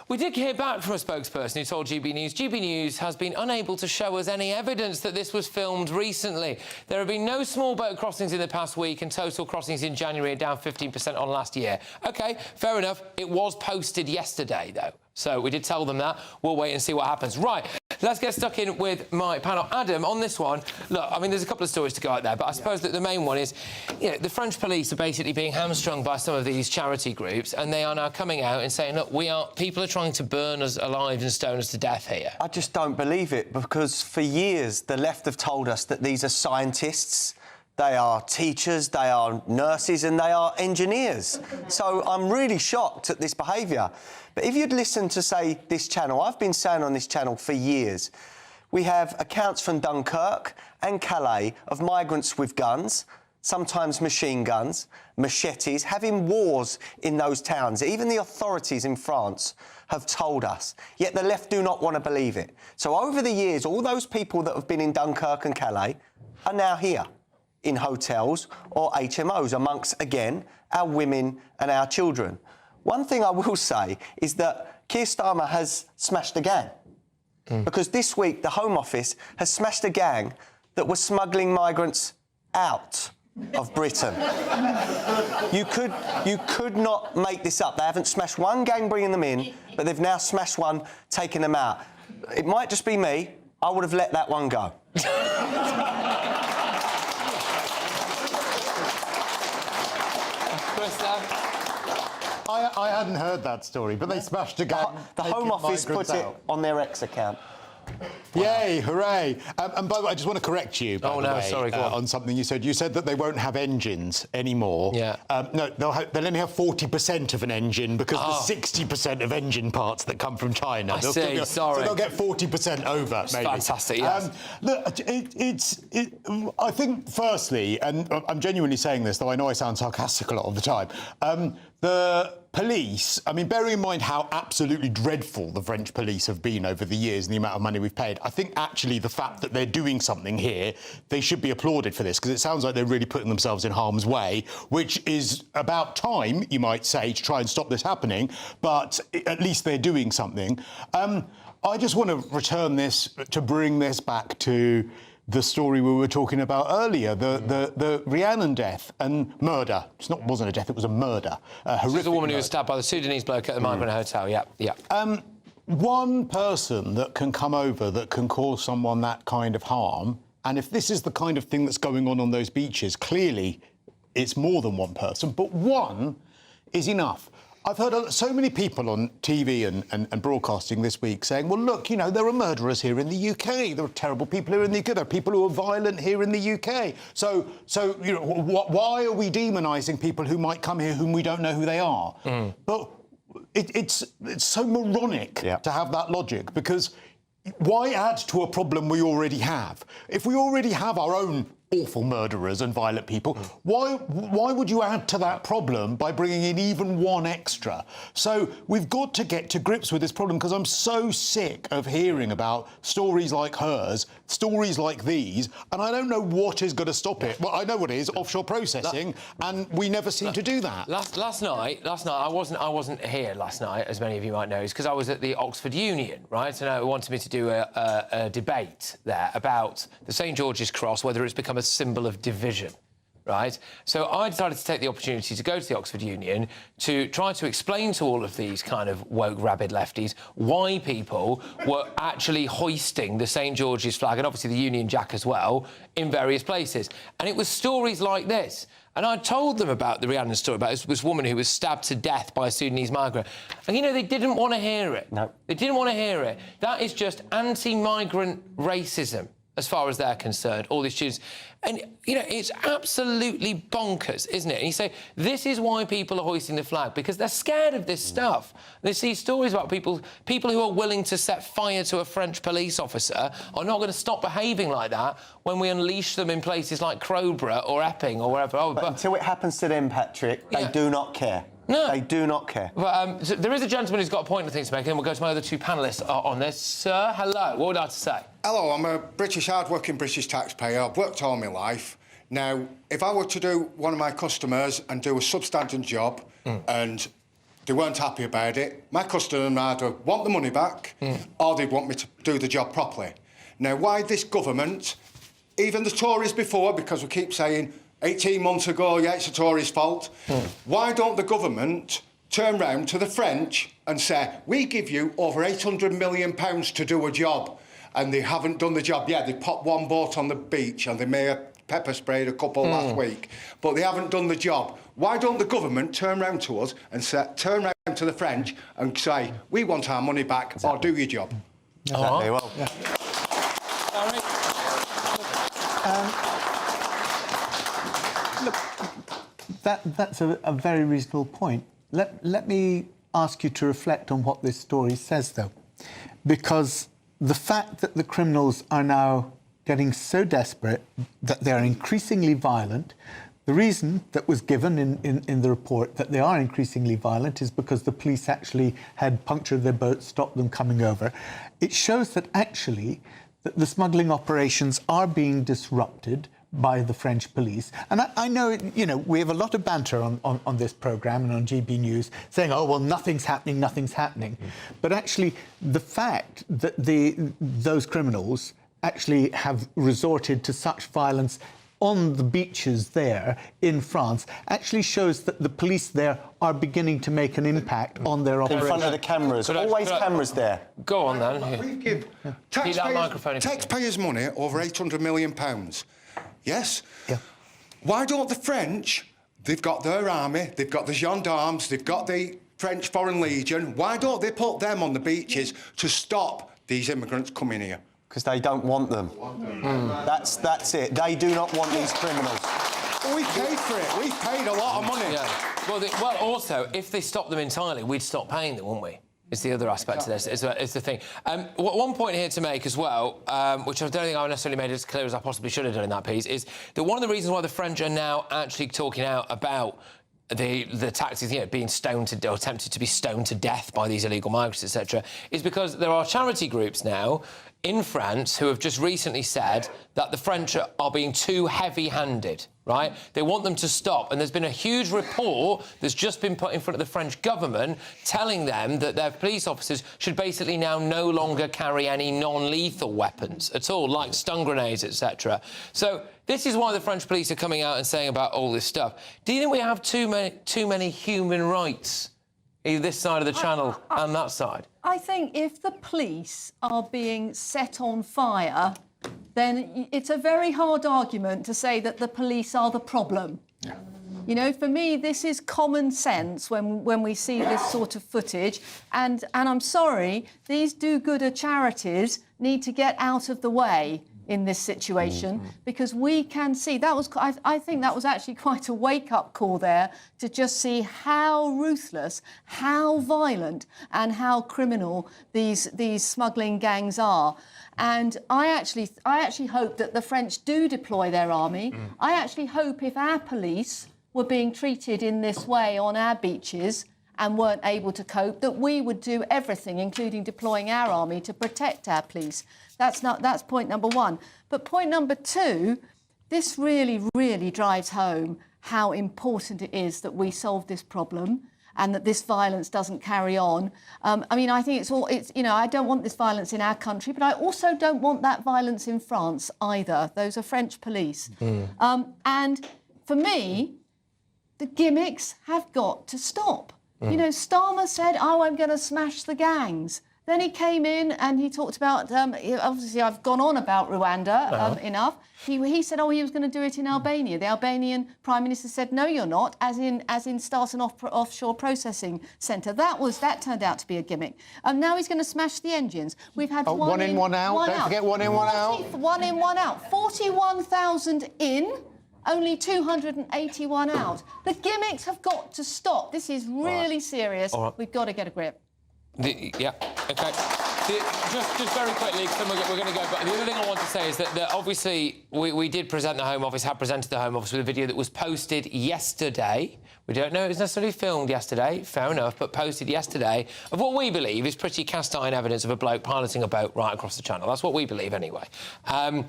We did hear back from a spokesperson who told GB News has been unable to show us any evidence that this was filmed recently. There have been no small boat crossings in the past week, and total crossings in January are down 15% on last year. OK, fair enough. It was posted yesterday, though. So we did tell them that. We'll wait and see what happens. Right, let's get stuck in with my panel. Adam, on this one, look, I mean, there's a couple of stories to go out there, but I suppose that the main one is, you know, the French police are basically being hamstrung by some of these charity groups, and they are now coming out and saying, look, people are trying to burn us alive and stone us to death here. I just don't believe it, because for years the left have told us that these are scientists, they are teachers, they are nurses, and they are engineers. So I'm really shocked at this behaviour. But if you'd listen to, say, this channel, I've been saying on this channel for years, we have accounts from Dunkirk and Calais of migrants with guns, sometimes machine guns, machetes, having wars in those towns. Even the authorities in France have told us, yet the left do not want to believe it. So over the years, all those people that have been in Dunkirk and Calais are now here in hotels or HMOs amongst, again, our women and our children. One thing I will say is that Keir Starmer has smashed a gang. Because this week, the Home Office has smashed a gang that was smuggling migrants out of Britain. You could not make this up. They haven't smashed one gang bringing them in, but they've now smashed one taking them out. It might just be me. I would have let that one go. I hadn't heard that story, but they smashed a gang. The Home Office put it on their X account. Yay, hooray. And by the way, I just want to correct you, by the way, sorry, go on something you said. You said that they won't have engines anymore. Yeah. No, they'll only have 40% of an engine because there's 60% of engine parts that come from China. I see, sorry. So they'll get 40% over, maybe. Fantastic, yes. Look, I think, firstly, and I'm genuinely saying this, though I know I sound sarcastic a lot of the time, the police, I mean, bearing in mind how absolutely dreadful the French police have been over the years and the amount of money we've paid, I think actually the fact that they're doing something here, they should be applauded for this, because it sounds like they're really putting themselves in harm's way, which is about time, you might say, to try and stop this happening, but at least they're doing something. I just want to return this, to bring this back to the story we were talking about earlier, the Rhiannon death and murder. It wasn't a death, it was a murder. This is a woman who was stabbed by the Sudanese bloke at the Migrant Hotel, yeah. One person that can come over that can cause someone that kind of harm, and if this is the kind of thing that's going on those beaches, clearly it's more than one person, but one is enough. I've heard so many people on TV and broadcasting this week saying, well, look, you know, there are murderers here in the UK. There are terrible people here in the UK. There are people who are violent here in the UK. So you know, why are we demonising people who might come here whom we don't know who they are? But it's so moronic to have that logic, because why add to a problem we already have? If we already have our own awful murderers and violent people, why would you add to that problem by bringing in even one extra? So we've got to get to grips with this problem, because I'm so sick of hearing about stories like hers, stories like these, and I don't know what is going to stop it. Well, I know what it is, offshore processing, and we never seem to do that. Last night, I wasn't here last night, as many of you might know, because I was at the Oxford Union, right? And it wanted me to do a debate there about the St George's Cross, whether it's become a symbol of division, right? So I decided to take the opportunity to go to the Oxford Union to try to explain to all of these kind of woke, rabid lefties why people were actually hoisting the St George's flag, and obviously the Union Jack as well, in various places. And it was stories like this. And I told them about the Rhiannon story, about this woman who was stabbed to death by a Sudanese migrant. And, you know, they didn't want to hear it. No. They didn't want to hear it. That is just anti-migrant racism. as far as they're concerned, all these students. And, you know, it's absolutely bonkers, isn't it? And you say, this is why people are hoisting the flag, because they're scared of this stuff. They see stories about people who are willing to set fire to a French police officer are not going to stop behaving like that when we unleash them in places like Crowborough or Epping or wherever. Oh, but until it happens to them, Patrick, they do not care. No. They do not care. But so there is a gentleman who's got a point, I think, to make, and we'll go to my other two panellists on this. Sir, hello. What would I like to say? Hello, I'm a hard-working British taxpayer. I've worked all my life. Now, if I were to do one of my customers and do a substandard job and they weren't happy about it, my customer would either want the money back or they'd want me to do the job properly. Now, why this government, even the Tories before, because we keep saying 18 months ago, yeah, it's the Tories' fault. Why don't the government turn round to the French and say, we give you over £800 million to do a job, and they haven't done the job? Yeah, they popped one boat on the beach and they may have pepper sprayed a couple last week, but they haven't done the job. Why don't the government turn round to us and say, turn round to the French and say, we want our money back, or do your job? Exactly, well. Yeah. That's a very reasonable point. Let me ask you to reflect on what this story says, though, because the fact that the criminals are now getting so desperate that they are increasingly violent, the reason that was given in the report that they are increasingly violent is because the police actually had punctured their boats, stopped them coming over. It shows that actually that the smuggling operations are being disrupted by the French police. And I know, you know, we have a lot of banter on this programme and on GB News saying, oh, well, nothing's happening, nothing's happening. But actually, the fact that those criminals actually have resorted to such violence on the beaches there in France actually shows that the police there are beginning to make an impact on their operations. In front of the cameras. Always cameras there. Go on, then. We give taxpayers money over £800 million. Yes? Yeah. Why don't the French, they've got their army, they've got the gendarmes, they've got the French Foreign Legion, why don't they put them on the beaches to stop these immigrants coming here? Because they don't want them. That's it. They do not want these criminals. Well, we paid for it. We paid a lot of money. Yeah. Well, also, if they stopped them entirely, we'd stop paying them, wouldn't we? Is the other aspect to this, is the thing. One point here to make as well, which I don't think I necessarily made as clear as I possibly should have done in that piece, is that one of the reasons why the French are now actually talking out about the taxis, you know, being stoned to, or attempted to be stoned to death by these illegal migrants, etc., is because there are charity groups now in France who have just recently said that the French are being too heavy-handed, right? They want them to stop. And there's been a huge report that's just been put in front of the French government telling them that their police officers should basically now no longer carry any non-lethal weapons at all, like stun grenades, etc. So this is why the French police are coming out and saying about all this stuff. Do you think we have too many human rights, either this side of the channel and that side? I think if the police are being set on fire, then it's a very hard argument to say that the police are the problem. Yeah. You know, for me, this is common sense when we see this sort of footage. And I'm sorry, these do-gooder charities need to get out of the way in this situation, because we can see that was, I think that was actually quite a wake-up call there, to just see how ruthless, how violent and how criminal these smuggling gangs are. And I actually hope that the French do deploy their army. I actually hope if our police were being treated in this way on our beaches and weren't able to cope, that we would do everything, including deploying our army, to protect our police. That's point number one. But point number two, this really, really drives home how important it is that we solve this problem and that this violence doesn't carry on. I mean, I think it's, you know, I don't want this violence in our country, but I also don't want that violence in France either. Those are French police. And for me, the gimmicks have got to stop. You know, Starmer said, oh, I'm going to smash the gangs. Then he came in and he talked about, obviously I've gone on about Rwanda enough. He said, he was going to do it in Albania. The Albanian Prime Minister said, no, you're not, as in start an offshore processing centre. That turned out to be a gimmick. Now he's going to smash the engines. We've had one in, one out. Don't forget one in, one out. 1 in, 1 out. 41,000 in. Only 281 out. The gimmicks have got to stop. This is really serious. We've got to get a grip. OK. Just very quickly, because we're going to go. But the other thing I want to say is that obviously we did present the Home Office, have presented the Home Office with a video that was posted yesterday. We don't know it was necessarily filmed yesterday, fair enough, but posted yesterday, of what we believe is pretty cast-iron evidence of a bloke piloting a boat right across the channel. That's what we believe, anyway. And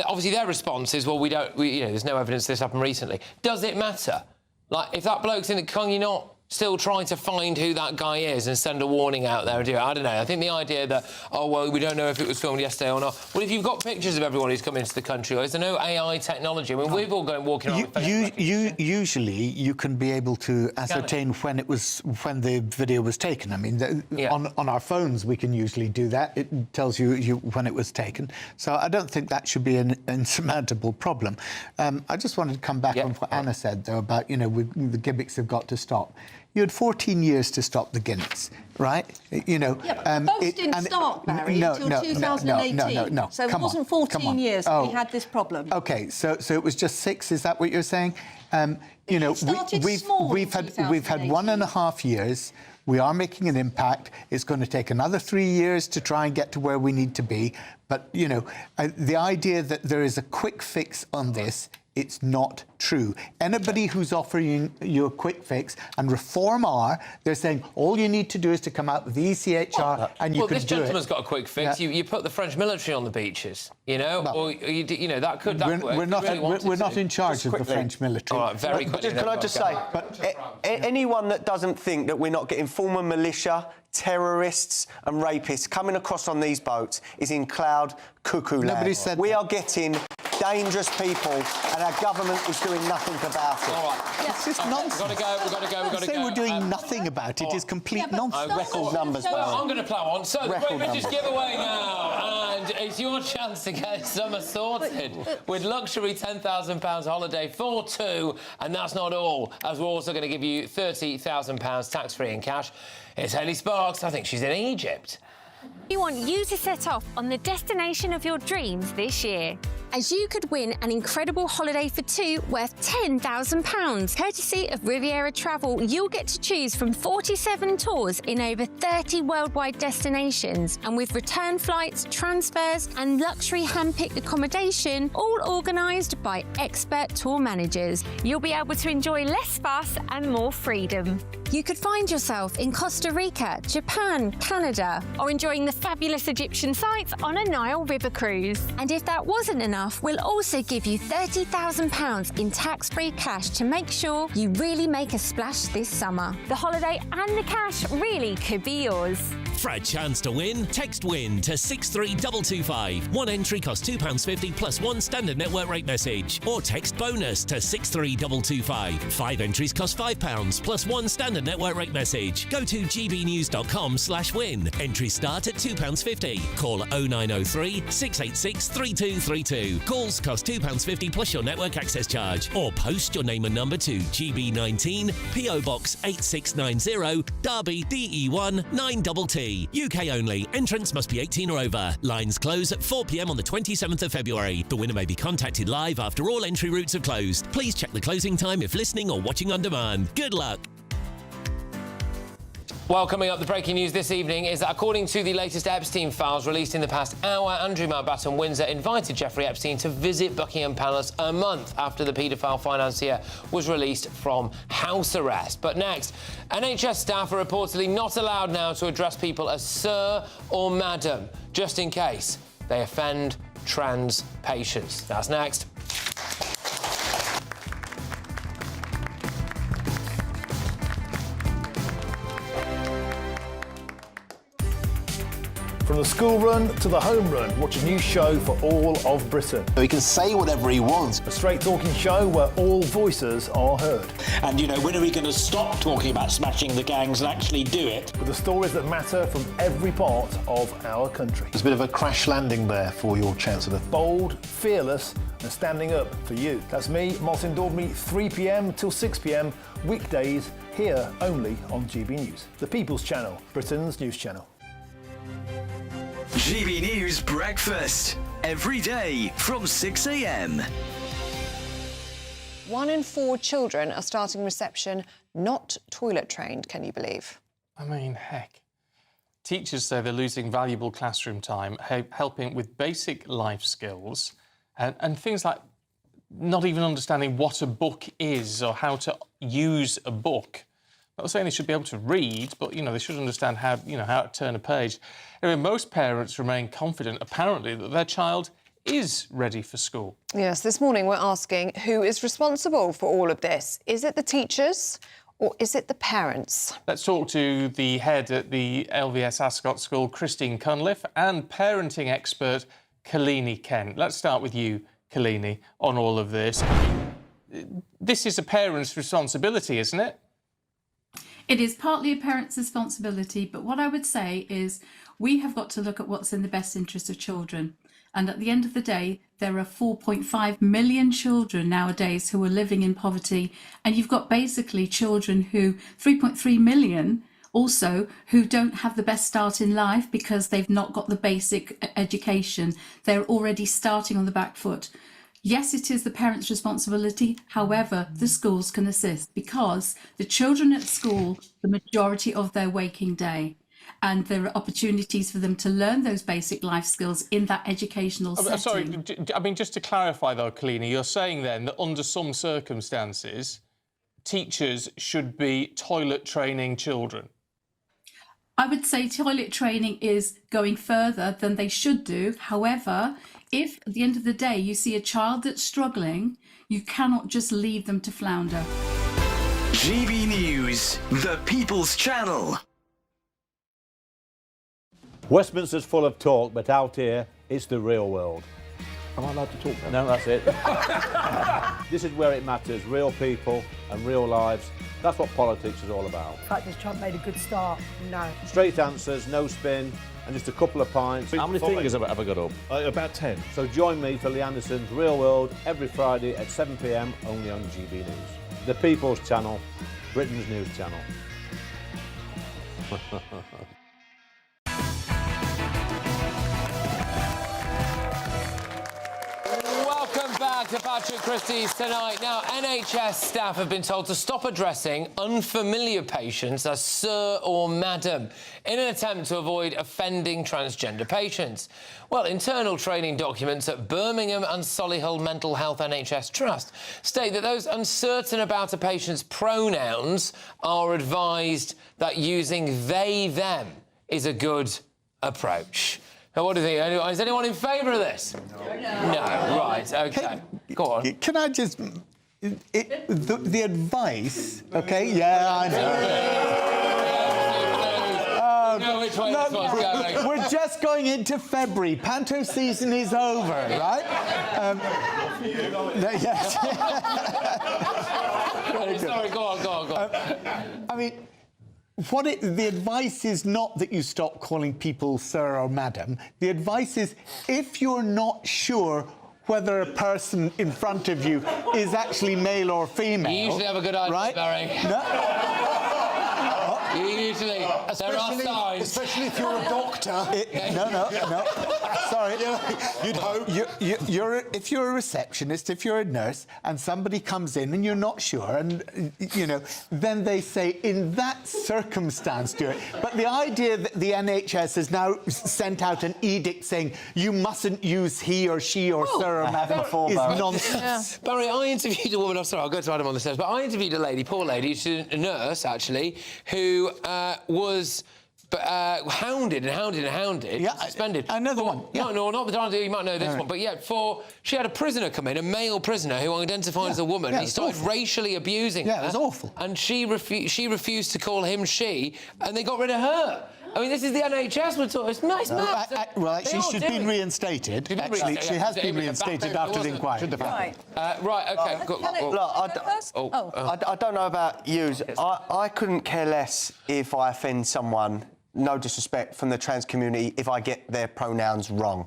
obviously their response is, well, there's no evidence this happened recently. Does it matter? Like, if that bloke's in the can you not still trying to find who that guy is and send a warning out there and do it? I don't know. I think the idea that, we don't know if it was filmed yesterday or not. Well, if you've got pictures of everyone who's come into the country, or is there no AI technology? I mean, we've all gone walking around usually you can be able to ascertain when the video was taken. I mean, on our phones we can usually do that. It tells you when it was taken. So I don't think that should be an insurmountable problem. I just wanted to come back on what Anna said, though, about, the gimmicks have got to stop. You had 14 years to stop the gimmicks, right? Both didn't start, Barry, until 2018. No. So it wasn't 14 years we had this problem. OK, so it was just 6, is that what you're saying? We've had 1.5 years. We are making an impact. It's going to take another 3 years to try and get to where we need to be. But, the idea that there is a quick fix on this, it's not true. Anybody who's offering you a quick fix, and Reform are, they're saying all you need to do is to come out with the ECHR and you can do it. Well, this gentleman's got a quick fix. Yeah. You put the French military on the beaches, or that could work. We're not in charge of the French military. All right, very quickly. Can I just say, anyone that doesn't think that we're not getting former militia, terrorists and rapists coming across on these boats is in cloud cuckoo land. Nobody said we are getting dangerous people and our government is doing nothing about it. All right. It's just nonsense. We've got to go. To say we're doing nothing about it is complete nonsense. Record numbers, I'm going to plough on. So, the Great British giveaway now. And it's your chance to get summer sorted with luxury £10,000 holiday for 2. And that's not all, as we're also going to give you £30,000 tax-free in cash. It's Hayley Sparks. I think she's in Egypt. We want you to set off on the destination of your dreams this year, as you could win an incredible holiday for 2 worth £10,000. Courtesy of Riviera Travel, you'll get to choose from 47 tours in over 30 worldwide destinations, and with return flights, transfers and luxury hand-picked accommodation, all organised by expert tour managers. You'll be able to enjoy less fuss and more freedom. You could find yourself in Costa Rica, Japan, Canada, or enjoying the fabulous Egyptian sights on a Nile River cruise. And if that wasn't enough, we'll also give you £30,000 in tax-free cash to make sure you really make a splash this summer. The holiday and the cash really could be yours. For a chance to win, text WIN to 63225. One entry costs £2.50 plus 1 standard network rate message. Or text BONUS to 63225. 5 entries cost £5 plus 1 standard network rate message. Go to gbnews.com/win. Entries start at £2.50. Call 0903 686 3232. Calls cost £2.50 plus your network access charge. Or post your name and number to GB19 PO Box 8690 Derby DE1 9TT. UK only. Entrance must be 18 or over. Lines close at 4 p.m. on the 27th of February. The winner may be contacted live after all entry routes have closed. Please check the closing time if listening or watching on demand. Good luck. Well, coming up, the breaking news this evening is that according to the latest Epstein files released in the past hour, Andrew Mountbatten Windsor invited Jeffrey Epstein to visit Buckingham Palace a month after the paedophile financier was released from house arrest. But next, NHS staff are reportedly not allowed now to address people as sir or madam, just in case they offend trans patients. That's next. From the school run to the home run, watch a new show for all of Britain. He can say whatever he wants. A straight-talking show where all voices are heard. And, you know, when are we going to stop talking about smashing the gangs and actually do it? With the stories that matter from every part of our country. There's a bit of a crash landing there for your Chancellor. Bold, fearless and standing up for you. That's me, Martin Daubney, 3 p.m. till 6 p.m, weekdays, here only on GB News. The People's Channel, Britain's news channel. GB News Breakfast, every day from 6 a.m. 1 in 4 children are starting reception not toilet trained, can you believe? I mean, heck. Teachers say they're losing valuable classroom time, helping with basic life skills and things like not even understanding what a book is or how to use a book. Not saying they should be able to read, but, you know, they should understand how, how to turn a page. Anyway, most parents remain confident, apparently, that their child is ready for school. Yes, this morning we're asking who is responsible for all of this. Is it the teachers or is it the parents? Let's talk to the head at the LVS Ascot School, Christine Cunliffe, and parenting expert Kalini Kent. Let's start with you, Kalini, on all of this. This is a parent's responsibility, isn't it? It is partly a parent's responsibility, but what I would say is we have got to look at what's in the best interest of children. And at the end of the day, there are 4.5 million children nowadays who are living in poverty. And you've got basically children who, 3.3 million also, who don't have the best start in life because they've not got the basic education. They're already starting on the back foot. Yes, it is the parents' responsibility. However, the schools can assist because the children at school, the majority of their waking day, and there are opportunities for them to learn those basic life skills in that educational setting. Sorry, I mean, just to clarify though, Kalina, you're saying then that under some circumstances, teachers should be toilet training children? I would say toilet training is going further than they should do. However, if at the end of the day you see a child that's struggling, you cannot just leave them to flounder. GB News, the People's Channel. Westminster's full of talk, but out here, it's the real world. Am I allowed to talk now? No, that's it. This is where it matters, real people and real lives. That's what politics is all about. The fact is Trump made a good start. No. Straight answers, no spin, and just a couple of pints. How many fingers have I got up? About 10. So join me for Lee Anderson's Real World every Friday at 7 p.m, only on GB News. The People's Channel, Britain's news channel. Welcome back to Patrick Christys tonight. Now, NHS staff have been told to stop addressing unfamiliar patients as sir or madam in an attempt to avoid offending transgender patients. Well, internal training documents at Birmingham and Solihull Mental Health NHS Trust state that those uncertain about a patient's pronouns are advised that using they, them is a good approach. Now, what do you think? Is anyone in favour of this? No. Right, OK. Go on. Can I just... the advice, OK? Yeah, I know. You know which way this one's going. We're just going into February. Panto season is over, right? Yes. Sorry, go on. I mean... the advice is not that you stop calling people sir or madam. The advice is if you're not sure whether a person in front of you is actually male or female... You usually have a good idea, right? Barry. No. You usually... There are signs. Especially if you're a doctor. No. Sorry. You'd hope. If you're a receptionist, if you're a nurse, and somebody comes in and you're not sure, and, then they say, in that circumstance, do it. But the idea that the NHS has now sent out an edict saying you mustn't use he or she or sir or madam is nonsense. Yeah. Barry, I interviewed a woman, I'm sorry, I'll go to Adam on the stairs, but I interviewed a lady, poor lady, she's a nurse, actually, who was... hounded. Yeah, suspended. Another one. Yeah. No, not the time you might know this one, but yeah, she had a prisoner come in, a male prisoner who identified as a woman. He started racially abusing her. Yeah, it was awful. And she refused to call him she, and they got rid of her. I mean, this is the NHS we're talking. It's nice, Well, actually, she's been reinstated. Actually, she has been reinstated after the inquiry. Right. Right, OK. I don't know about you. I couldn't care less if I offend someone, no disrespect, from the trans community, if I get their pronouns wrong.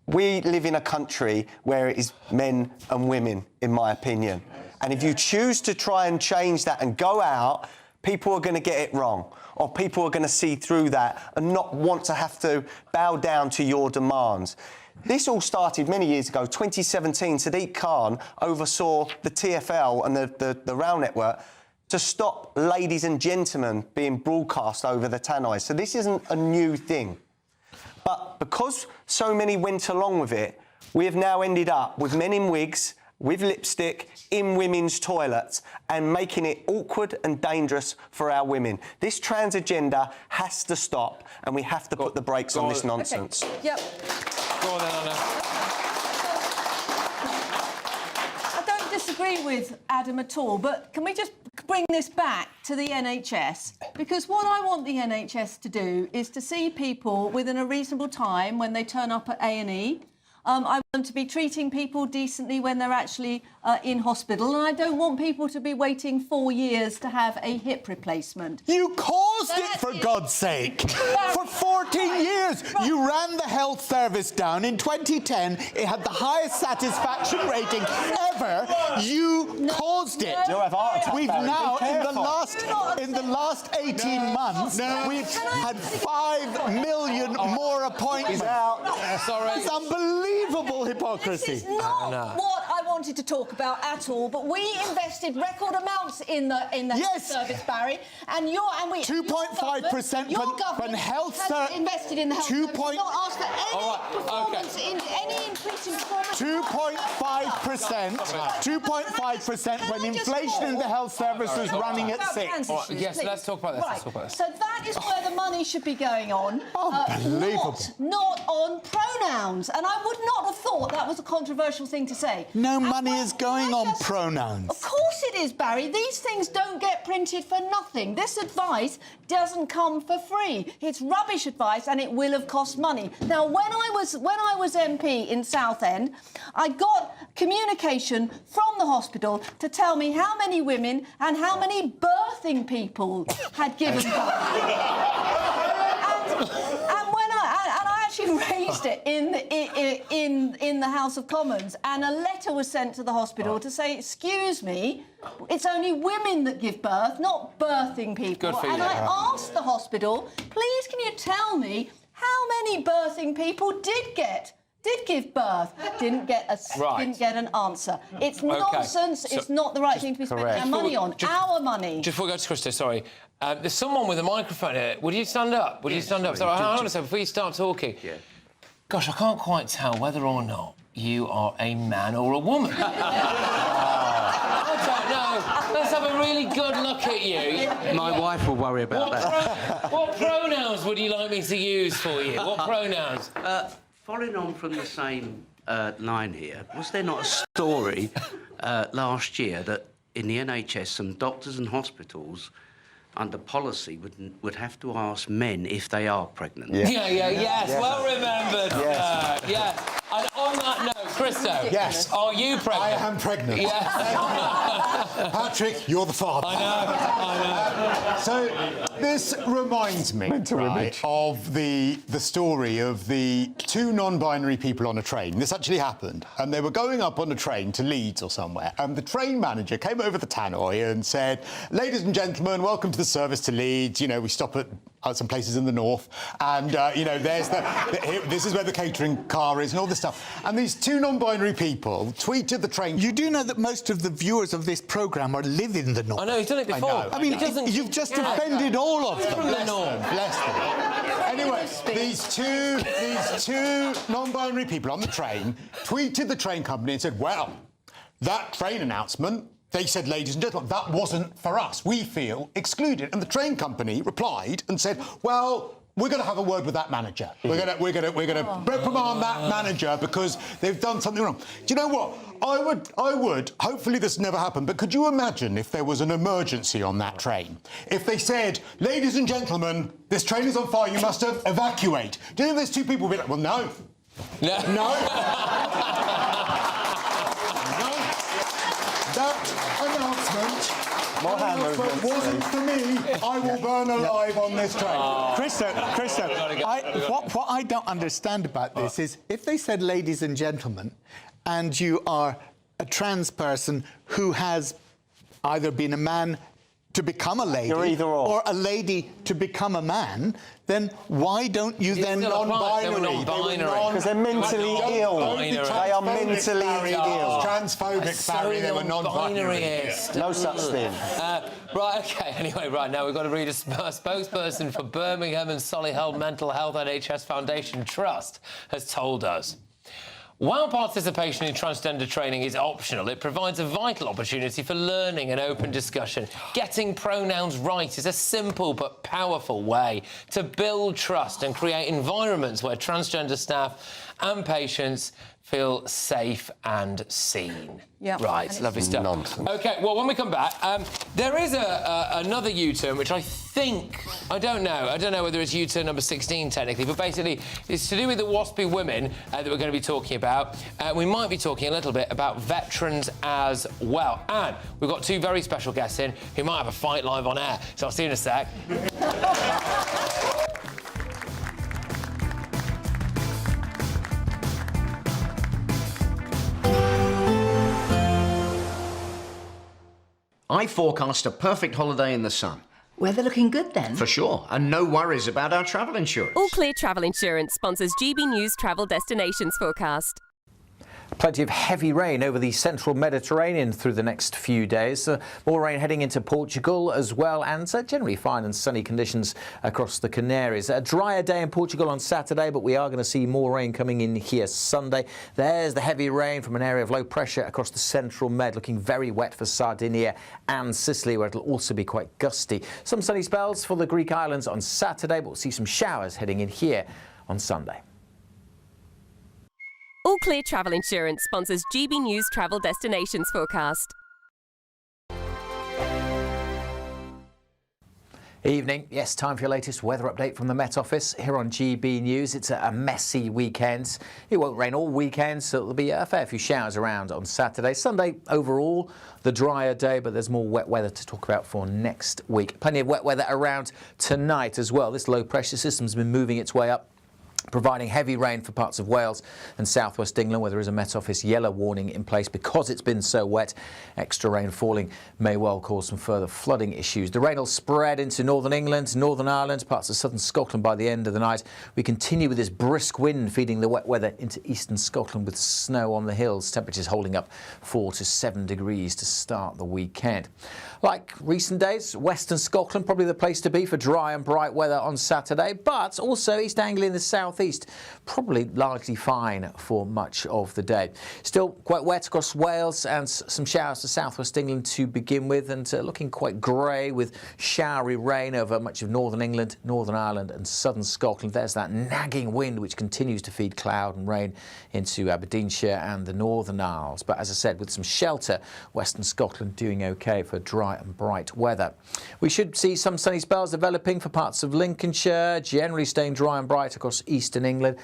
We live in a country where it is men and women, in my opinion. And if you choose to try and change that and go out, people are going to get it wrong, or people are going to see through that and not want to have to bow down to your demands. This all started many years ago. 2017, Sadiq Khan oversaw the TfL and the Rail Network to stop ladies and gentlemen being broadcast over the tannoys. So this isn't a new thing. But because so many went along with it, we have now ended up with men in wigs, with lipstick, in women's toilets, and making it awkward and dangerous for our women. This trans agenda has to stop, and we have to put the brakes on this nonsense. Okay. Yep. Go on then, Anna. I don't disagree with Adam at all, but can we just bring this back to the NHS? Because what I want the NHS to do is to see people within a reasonable time when they turn up at A&E. I want them to be treating people decently when they're actually in hospital, and I don't want people to be waiting 4 years to have a hip replacement. You caused it, for God's sake! For 14 years! Right. You ran the health service down. In 2010, it had the highest satisfaction rating ever. You caused it. We've now, in the last 18 months, we've had 5 million more appointments. Sorry. It's unbelievable hypocrisy. This is not what I wanted to talk about at all, but we invested record amounts in the health service, Barry, and we 2.5% when health has invested in the health service, not asked for any performance in any increase in performance. 2.5%. 2.5% when inflation in the health service was running at 6. Yes, let's talk about this. Right. Let's talk about this. So that is where the money should be going on. Unbelievable. Not on pronouns. And I would not have thought that was a controversial thing to say. No money is going on pronouns. Of course it is, Barry. These things don't get printed for nothing. This advice doesn't come for free. It's rubbish advice, and it will have cost money. Now, when I was MP in Southend, I got communication from the hospital to tell me how many women and how many birthing people had given birth. And I actually raised it in the House of Commons, and a letter was sent to the hospital to say, excuse me, it's only women that give birth, not birthing people. Good for you. And I asked the hospital, please can you tell me how many birthing people did give birth, didn't get an answer. It's nonsense. It's not the right thing to be spending our money on. Our money. Just before we go to Christys, sorry. There's someone with a microphone here. Would you stand up? Would you stand up? Sorry, hang on a second, before you start talking. Yeah. Gosh, I can't quite tell whether or not you are a man or a woman. I don't know. Let's have a really good look at you. My wife will worry about that. What pronouns would you like me to use for you? What pronouns? Following on from the same line here, was there not a story last year that in the NHS some doctors and hospitals under policy would have to ask men if they are pregnant? Yes. Well remembered. Yes. And on that note, Christo, yes. Are you pregnant? I am pregnant. Yes. Patrick, you're the father. I know. So this reminds me of the story of the 2 non-binary people on a train. This actually happened, and they were going up on a train to Leeds or somewhere, and the train manager came over the tannoy and said, "Ladies and gentlemen, welcome to the service to Leeds. You know, we stop at some places in the north, and you know, there's this is where the catering car is, and all this stuff." And these 2 non-binary people tweeted the train. You do know that most of the viewers of this programme live in the north. I know, he's done it before. I mean, you've just offended all of them. Bless them. Anyway, these two non-binary people on the train tweeted the train company and said, well, that train announcement, they said, ladies and gentlemen, that wasn't for us. We feel excluded. And the train company replied and said, well, we're going to have a word with that manager. We're going to reprimand that manager because they've done something wrong. Do you know what? I would. Hopefully this never happened. But could you imagine if there was an emergency on that train? If they said, "Ladies and gentlemen, this train is on fire. You must evacuate." Do you think there's two people who'd be like, "Well, no, no." That announcement wasn't for me. I will burn alive on this train. Christo, what I don't understand about this is if they said ladies and gentlemen, and you are a trans person who has either been a man to become a lady or a lady to become a man, then why don't you then non-binary? Because they're mentally ill. They are mentally ill. Transphobic, Barry, they were non-binary. No such thing. Right, OK, anyway, right, now we've got to read a spokesperson for Birmingham and Solihull Mental Health NHS Foundation Trust has told us. While participation in transgender training is optional, it provides a vital opportunity for learning and open discussion. Getting pronouns right is a simple but powerful way to build trust and create environments where transgender staff and patients feel safe and seen. Yeah. Right, lovely stuff. Nonsense. OK, well, when we come back, there is another U-turn, which I think... I don't know whether it's U-turn number 16, technically, but basically it's to do with the WASPI women that we're going to be talking about. We might be talking a little bit about veterans as well. And we've got two very special guests in who might have a fight live on air. So I'll see you in a sec. I forecast a perfect holiday in the sun. Weather looking good then? For sure, and no worries about our travel insurance. All Clear Travel Insurance sponsors GB News Travel Destinations Forecast. Plenty of heavy rain over the central Mediterranean through the next few days. More rain heading into Portugal as well, and generally fine and sunny conditions across the Canaries. A drier day in Portugal on Saturday, but we are going to see more rain coming in here Sunday. There's the heavy rain from an area of low pressure across the central Med, looking very wet for Sardinia and Sicily, where it'll also be quite gusty. Some sunny spells for the Greek islands on Saturday, but we'll see some showers heading in here on Sunday. All Clear Travel Insurance sponsors GB News Travel Destinations Forecast. Evening. Yes, time for your latest weather update from the Met Office here on GB News. It's a messy weekend. It won't rain all weekend, so there'll be a fair few showers around on Saturday. Sunday, overall, the drier day, but there's more wet weather to talk about for next week. Plenty of wet weather around tonight as well. This low pressure system's been moving its way up, providing heavy rain for parts of Wales and southwest England, where there is a Met Office yellow warning in place because it's been so wet. Extra rain falling may well cause some further flooding issues. The rain will spread into northern England, Northern Ireland, parts of southern Scotland by the end of the night. We continue with this brisk wind feeding the wet weather into eastern Scotland with snow on the hills. Temperatures holding up 4 to 7 degrees to start the weekend. Like recent days, western Scotland probably the place to be for dry and bright weather on Saturday, but also East Anglia in the southeast, probably largely fine for much of the day. Still quite wet across Wales and some showers to southwest England to begin with, and looking quite grey with showery rain over much of northern England, Northern Ireland and southern Scotland. There's that nagging wind which continues to feed cloud and rain into Aberdeenshire and the Northern Isles. But as I said, with some shelter, western Scotland doing OK for dry and bright weather. We should see some sunny spells developing for parts of Lincolnshire, generally staying dry and bright across eastern England.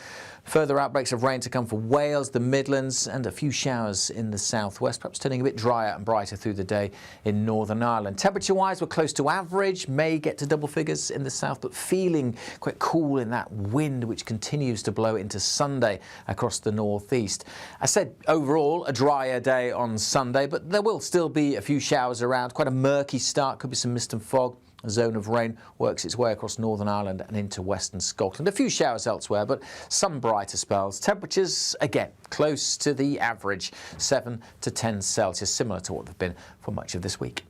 Further outbreaks of rain to come for Wales, the Midlands and a few showers in the southwest, perhaps turning a bit drier and brighter through the day in Northern Ireland. Temperature-wise, we're close to average, may get to double figures in the south, but feeling quite cool in that wind which continues to blow into Sunday across the northeast. I said overall a drier day on Sunday, but there will still be a few showers around. Quite a murky start, could be some mist and fog. A zone of rain works its way across Northern Ireland and into western Scotland. A few showers elsewhere, but some brighter spells. Temperatures, again, close to the average, 7 to 10 Celsius, similar to what they've been for much of this week.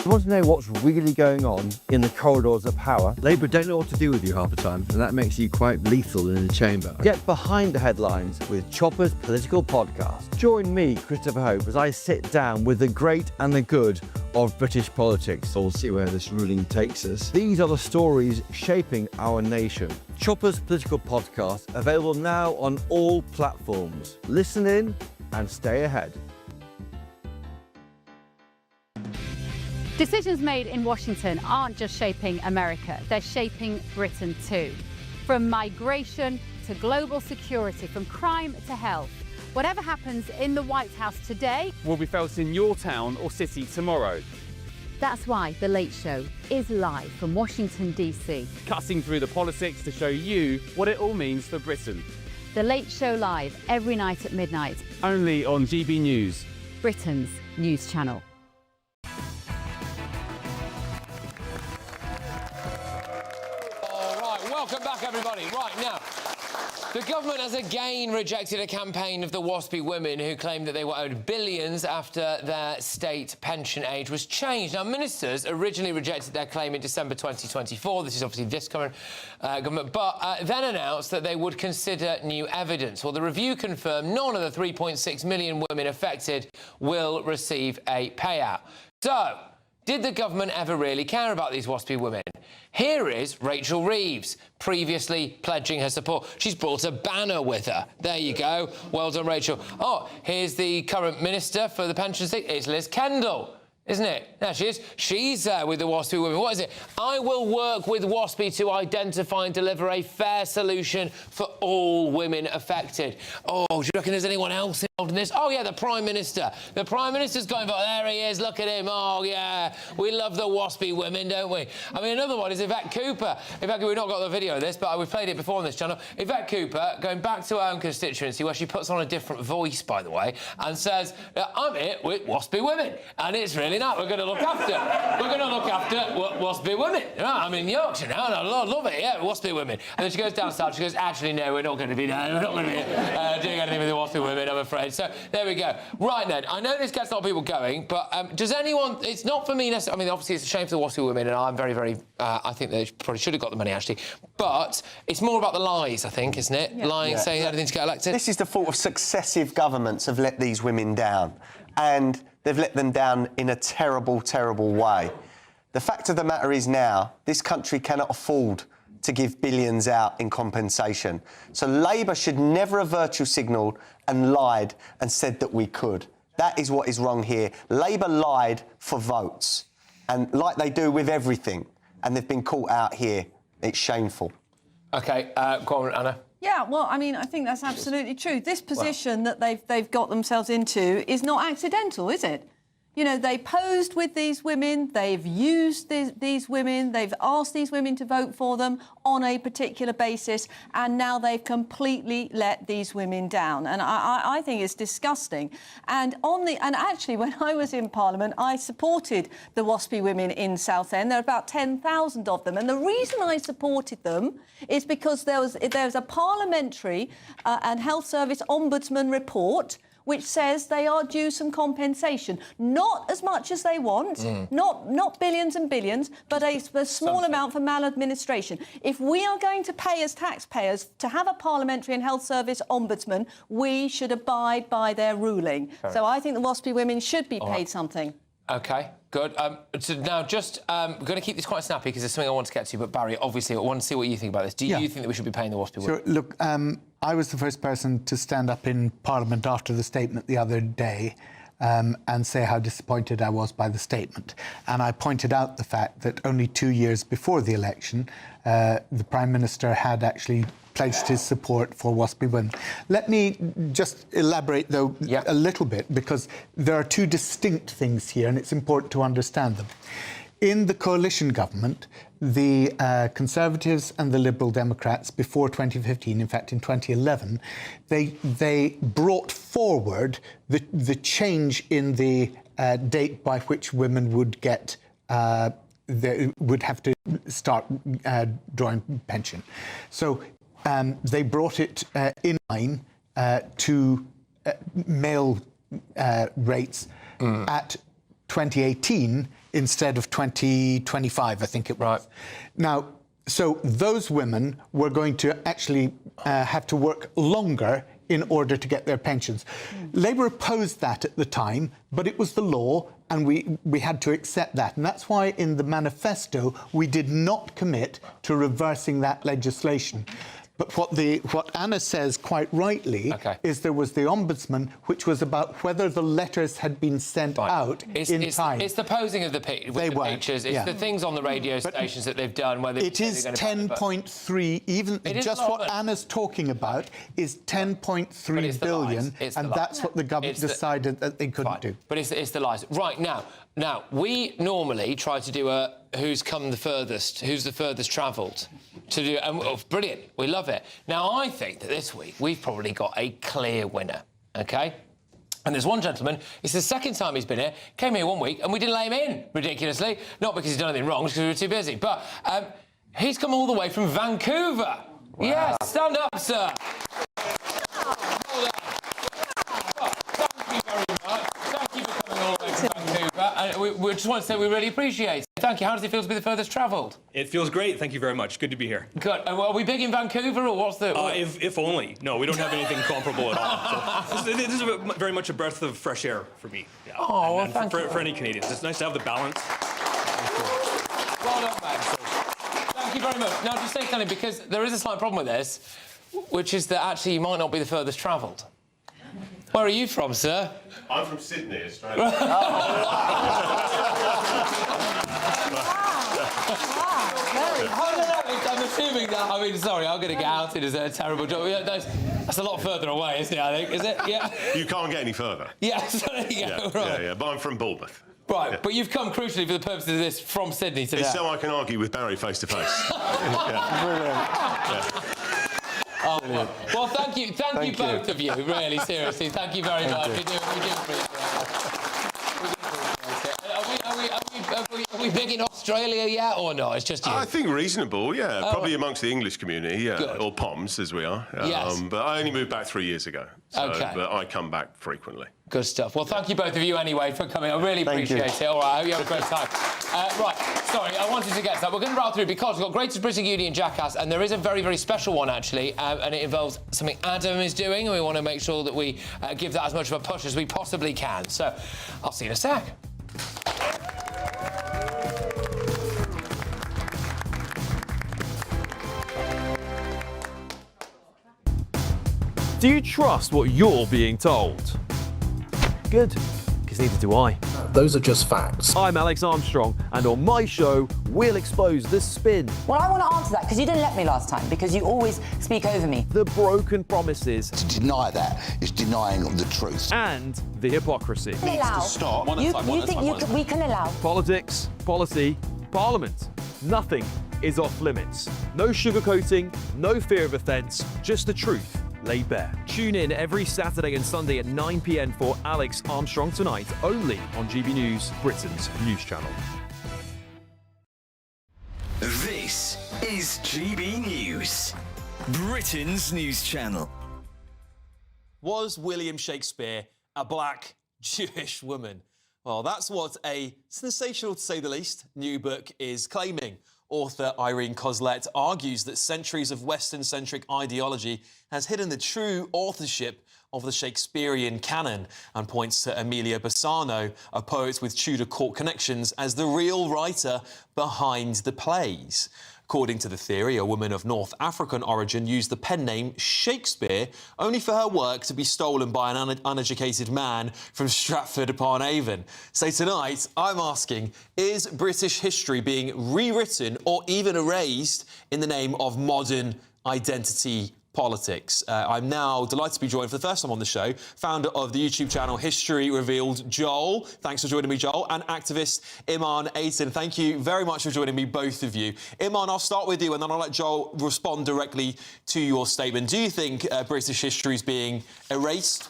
You want to know what's really going on in the corridors of power? Labour don't know what to do with you half the time, and that makes you quite lethal in the chamber. Get behind the headlines with Chopper's Political Podcast. Join me, Christopher Hope, as I sit down with the great and the good of British politics. We'll see where this ruling takes us. These are the stories shaping our nation. Chopper's Political Podcast, available now on all platforms. Listen in and stay ahead. Decisions made in Washington aren't just shaping America, they're shaping Britain too. From migration to global security, from crime to health. Whatever happens in the White House today will be felt in your town or city tomorrow. That's why The Late Show is live from Washington, D.C. Cutting through the politics to show you what it all means for Britain. The Late Show live every night at midnight. Only on GB News, Britain's news channel. All right, welcome back, everybody. Right, now, the government has again rejected a campaign of the WASPI women who claimed that they were owed billions after their state pension age was changed. Now, ministers originally rejected their claim in December 2024. This is obviously this current government, but then announced that they would consider new evidence. Well, the review confirmed none of the 3.6 million women affected will receive a payout. So, did the government ever really care about these WASPI women? Here is Rachel Reeves, previously pledging her support. She's brought a banner with her. There you go. Well done, Rachel. Oh, here's the current minister for the pension thing. It's Liz Kendall, isn't it? There she is. She's with the WASPI women. What is it? I will work with WASPI to identify and deliver a fair solution for all women affected. Oh, do you reckon there's anyone else involved in this? Oh, yeah, the Prime Minister. The Prime Minister's going, but there he is, look at him. Oh, yeah, we love the WASPI women, don't we? I mean, another one is Yvette Cooper. Yvette, we've not got the video of this, but we've played it before on this channel. Yvette Cooper going back to her own constituency, where she puts on a different voice, by the way, and says, I'm here with WASPI women. And it's really not. We're going to look after WASPI women. Right, I'm in Yorkshire now, and I love it, yeah, WASPI women. And then she goes down south, she goes, actually, no, we're not going to be doing anything with the WASPI women, I'm afraid. So there we go. Right then, I know this gets a lot of people going, but does anyone? It's not for me necessarily. I mean, obviously, it's a shame for the WASPI women, and I'm very, very. I think they probably should have got the money actually, but it's more about the lies, I think, isn't it? Yeah. Lying, saying anything to get elected. This is the fault of successive governments have let these women down, and they've let them down in a terrible, terrible way. The fact of the matter is now, this country cannot afford to give billions out in compensation. So Labour should never have virtue signalled and lied and said that we could. That is what is wrong here. Labour lied for votes, and like they do with everything, and they've been caught out here. It's shameful. OK, go on, Anna. Yeah, well, I mean, I think that's absolutely true. This position that they've got themselves into is not accidental, is it? You know, they posed with these women, they've used these women, they've asked these women to vote for them on a particular basis, and now they've completely let these women down. And I think it's disgusting. And actually, when I was in Parliament, I supported the WASPI women in Southend. There are about 10,000 of them. And the reason I supported them is because there was a parliamentary and health service ombudsman report which says they are due some compensation. Not as much as they want, not billions and billions, but a small amount for maladministration. If we are going to pay as taxpayers to have a parliamentary and health service ombudsman, we should abide by their ruling. So I think the WASPI women should be paid something. OK, good. So now, just we're going to keep this quite snappy because there's something I want to get to. But Barry, obviously, I want to see what you think about this. Do you think that we should be paying the WASPI women? Sure. Look, I was the first person to stand up in Parliament after the statement the other day and say how disappointed I was by the statement. And I pointed out the fact that only 2 years before the election, the Prime Minister had actually pledged his support for WASPI women. Let me just elaborate, though, a little bit, because there are two distinct things here, and it's important to understand them. In the coalition government, the Conservatives and the Liberal Democrats, before 2015, in fact in 2011, they brought forward the change in the date by which women would get they would have to start drawing pension. So they brought it in line to male rates at 2018 instead of 2025, I think it was. Right. Now, so those women were going to actually have to work longer in order to get their pensions. Labour opposed that at the time, but it was the law, and we had to accept that. And that's why in the manifesto we did not commit to reversing that legislation. But what Anna says quite rightly is there was the Ombudsman, which was about whether the letters had been sent out in time. It's the posing of the pictures. It's the things on the radio stations that they've done. Whether it is 10.3. Even just what Anna's talking about is 10.3 billion, and that's what the government decided that they couldn't do. But it's the lies. Right now, we normally try to do a who's come the furthest, who's the furthest travelled. To do, and brilliant, we love it. Now, I think that this week we've probably got a clear winner, OK? And there's one gentleman, it's the second time he's been here, came here one week and we didn't let him in, ridiculously. Not because he's done anything wrong, just because we were too busy. But he's come all the way from Vancouver. Wow. Yes, stand up, sir. Well done. Well, thank you very much. Thank you for coming all the way from Vancouver. And we just want to say we really appreciate it. Thank you. How does it feel to be the furthest travelled? It feels great. Thank you very much. Good to be here. Good. Are we big in Vancouver, or what's the... If only. No, we don't have anything comparable at all. So this is very much a breath of fresh air for me. Yeah. Oh, and thank you. For any Canadians. It's nice to have the balance. Well done, man. Thank you very much. Now, just say something, because there is a slight problem with this, which is that actually you might not be the furthest travelled. Where are you from, sir? I'm from Sydney, Australia. I'm assuming that. I mean, sorry, I'm going to get outed as a terrible job. Yeah, that's a lot further away, isn't it? I think, is it? Yeah. You can't get any further. Yeah, so there you go. Right. Yeah. But I'm from Bournemouth. Right, yeah. But you've come crucially for the purposes of this from Sydney today. It's so I can argue with Barry face to face. Oh, well, thank you both of you, really, seriously. Thank you very much. We do appreciate it. Are we big in Australia yet, or not? It's just you. I think reasonable, yeah. Probably amongst the English community, or POMs, as we are. Yes. But I only moved back 3 years ago. So, OK. But I come back frequently. Good stuff. Well, thank you both of you anyway for coming. I really appreciate it. All right, I hope you have a great time. Right, sorry, I wanted to get to that. We're going to rattle through because we've got Greatest British Beauty and Jackass, and there is a very, very special one, actually, and it involves something Adam is doing, and we want to make sure that we give that as much of a push as we possibly can. So, I'll see you in a sec. Do you trust what you're being told? Good, because neither do I. Those are just facts. I'm Alex Armstrong, and on my show, we'll expose the spin. Well, I want to answer that, because you didn't let me last time, because you always speak over me. The broken promises. To deny that is denying the truth. And the hypocrisy. Needs to stop. You think we can allow? Politics, policy, parliament. Nothing is off limits. No sugarcoating, no fear of offence, just the truth laid bare. Tune in every Saturday and Sunday at 9 p.m. for Alex Armstrong Tonight, only on GB News, Britain's news channel. This is GB News, Britain's news channel. Was William Shakespeare a black Jewish woman? Well, that's what a sensational, to say the least, new book is claiming. Author Irene Coslet argues that centuries of Western-centric ideology has hidden the true authorship of the Shakespearean canon and points to Emilio Bassano, a poet with Tudor court connections, as the real writer behind the plays. According to the theory, a woman of North African origin used the pen name Shakespeare only for her work to be stolen by an uneducated man from Stratford-upon-Avon. So tonight, I'm asking, is British history being rewritten or even erased in the name of modern identity politics? I'm now delighted to be joined for the first time on the show, founder of the YouTube channel History Revealed, Joel. Thanks for joining me, Joel. And activist Iman Aiton. Thank you very much for joining me, both of you. Iman, I'll start with you and then I'll let Joel respond directly to your statement. Do you think British history is being erased?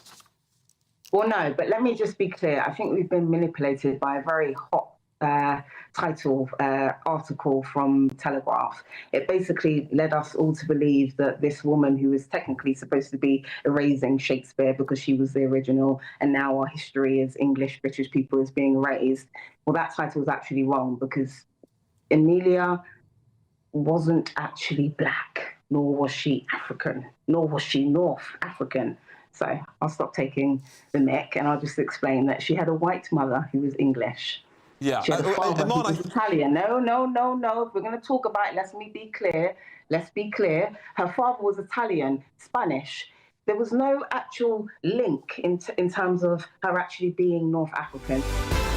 Well, no, but let me just be clear. I think we've been manipulated by a very hot title article from Telegraph. It basically led us all to believe that this woman, who is technically supposed to be erasing Shakespeare because she was the original, and now our history as English British people is being erased, well, that title was actually wrong, because Emilia wasn't actually black, nor was she African, nor was she North African. So I'll stop taking the mick and I'll just explain that she had a white mother who was English. Yeah. She had a father who was Italian. No. If we're going to talk about it, let's be clear. Her father was Italian, Spanish. There was no actual link in terms of her actually being North African.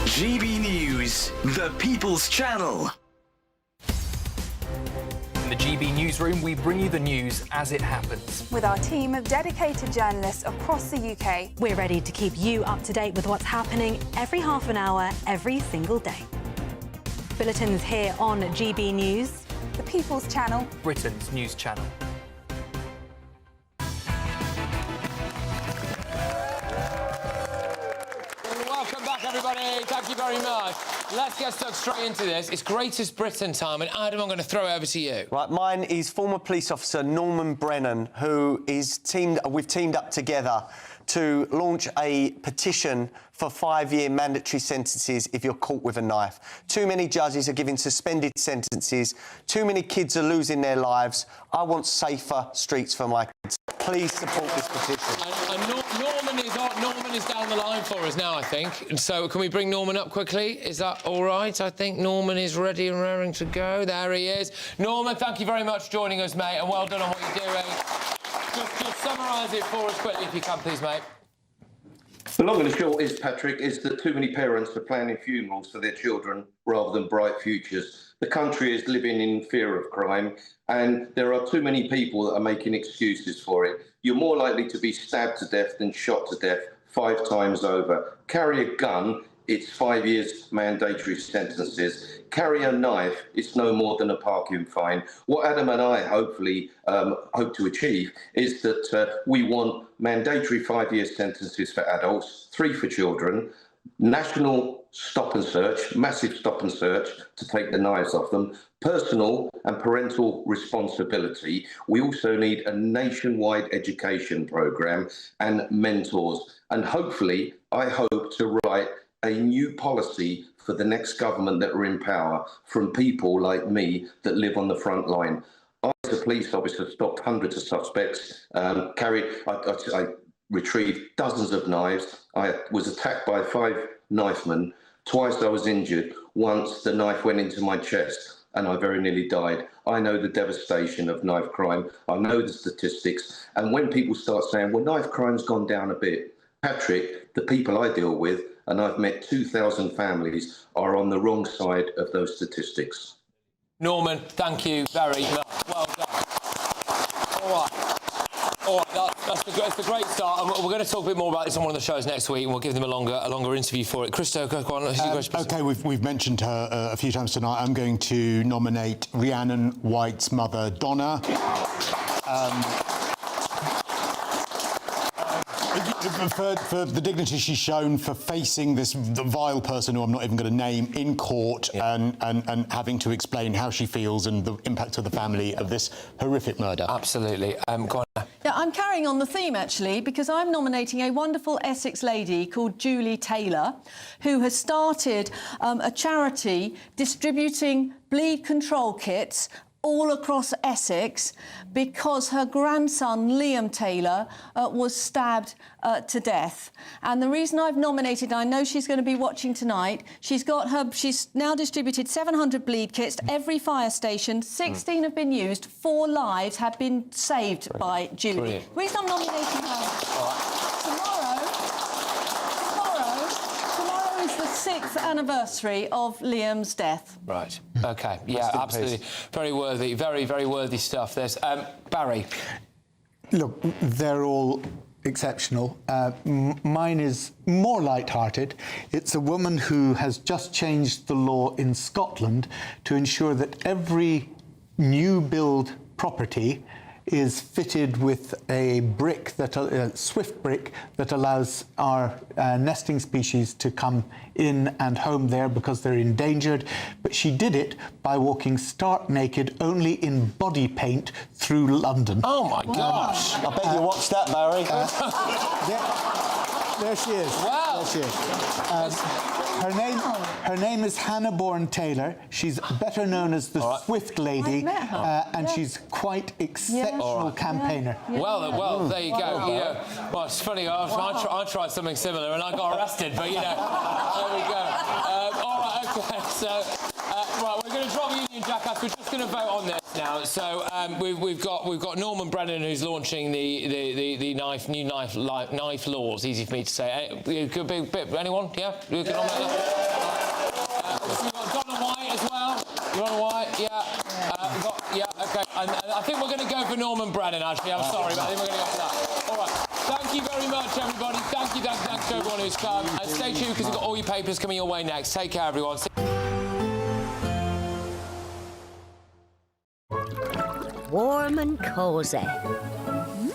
GB News, the People's Channel. In the GB Newsroom, we bring you the news as it happens. With our team of dedicated journalists across the UK, we're ready to keep you up to date with what's happening every half an hour, every single day. Bulletins here on GB News, the People's Channel, Britain's news channel. Welcome back, everybody. Thank you very much. Let's get stuck straight into this. It's Greatest Britain time, and Adam, I'm going to throw it over to you. Right, mine is former police officer Norman Brennan, who is we've teamed up together to launch a petition for 5-year mandatory sentences if you're caught with a knife. Too many judges are giving suspended sentences. Too many kids are losing their lives. I want safer streets for my kids. Please support this petition. And Norman is down the line for us now, I think. So can we bring Norman up quickly? Is that all right? I think Norman is ready and raring to go. There he is. Norman, thank you very much for joining us, mate, and well done on what you're doing. Just summarise it for us quickly, if you can, please, mate. The long and the short is, Patrick, is that too many parents are planning funerals for their children rather than bright futures. The country is living in fear of crime, and there are too many people that are making excuses for it. You're more likely to be stabbed to death than shot to death 5 times over. Carry a gun, it's 5 years mandatory sentences. Carry a knife, it's no more than a parking fine. What Adam and I hopefully hope to achieve is that we want mandatory 5-year sentences for adults, 3 for children, national stop and search, massive stop and search to take the knives off them, personal and parental responsibility. We also need a nationwide education programme and mentors. And hopefully, I hope to write a new policy for the next government that are in power from people like me that live on the front line. I, as a police officer, stopped hundreds of suspects, I retrieved dozens of knives. I was attacked by 5 knifemen. Twice I was injured. Once the knife went into my chest and I very nearly died. I know the devastation of knife crime. I know the statistics. And when people start saying, well, knife crime's gone down a bit, Patrick, the people I deal with, and I've met 2,000 families, are on the wrong side of those statistics. Norman, thank you very much. Well done. All right, that's a great start. And we're going to talk a bit more about this on one of the shows next week, and we'll give them a longer interview for it. Christo, go on. OK, we've mentioned her a few times tonight. I'm going to nominate Rhiannon White's mother, Donna. For the dignity she's shown for facing this vile person who I'm not even going to name in court, and having to explain how she feels and the impact of the family of this horrific murder. Absolutely. Go on. Yeah, I'm carrying on the theme, actually, because I'm nominating a wonderful Essex lady called Julie Taylor, who has started a charity distributing bleed control kits all across Essex because her grandson, Liam Taylor, was stabbed to death. And the reason I've nominated, I know she's going to be watching tonight, she's now distributed 700 bleed kits to every fire station. 16 have been used, 4 lives have been saved by Julie. Brilliant. The reason I'm nominating her, tomorrow is the 6th anniversary of Liam's death. Right. OK. Yeah, absolutely. Very worthy, very, very worthy stuff. There's Barry. Look, they're all exceptional. Mine is more light-hearted. It's a woman who has just changed the law in Scotland to ensure that every new build property is fitted with a brick, a swift brick, that allows our nesting species to come in and home there because they're endangered. But she did it by walking stark naked, only in body paint, through London. Oh my gosh! I bet you watched that, Barry. There she is. Wow. There she is. Her name is Hannah Bourne-Taylor. She's better known as the Swift Lady, and she's quite exceptional campaigner. Well, there you go. Yeah. Well, it's funny. I tried something similar and I got arrested, but there we go. All right, okay. So, right, we're going to drop Union Jackass. We're just going to vote on this now. So we've got Norman Brennan, who's launching the new knife laws. Easy for me to say. It could be a bit. Anyone? Yeah. You get on with that? We've got Donna White as well. Donna White. Yeah. Okay. And I think we're going to go for Norman Brennan. Actually, I'm sorry, but I think we're going to go for that. All right. Thank you very much, everybody. Thank you to everyone who's come. Stay tuned because we've got all your papers coming your way next. Take care, everyone. Warm and cosy,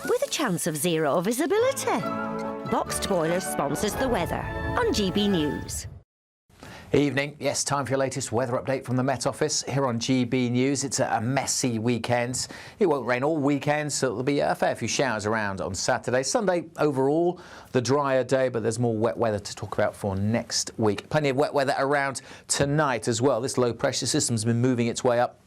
with a chance of zero visibility. Boxed Boilers sponsors the weather on GB News. Evening. Yes, time for your latest weather update from the Met Office here on GB News. It's a messy weekend. It won't rain all weekend, so there'll be a fair few showers around on Saturday. Sunday, overall, the drier day, but there's more wet weather to talk about for next week. Plenty of wet weather around tonight as well. This low pressure system's been moving its way up,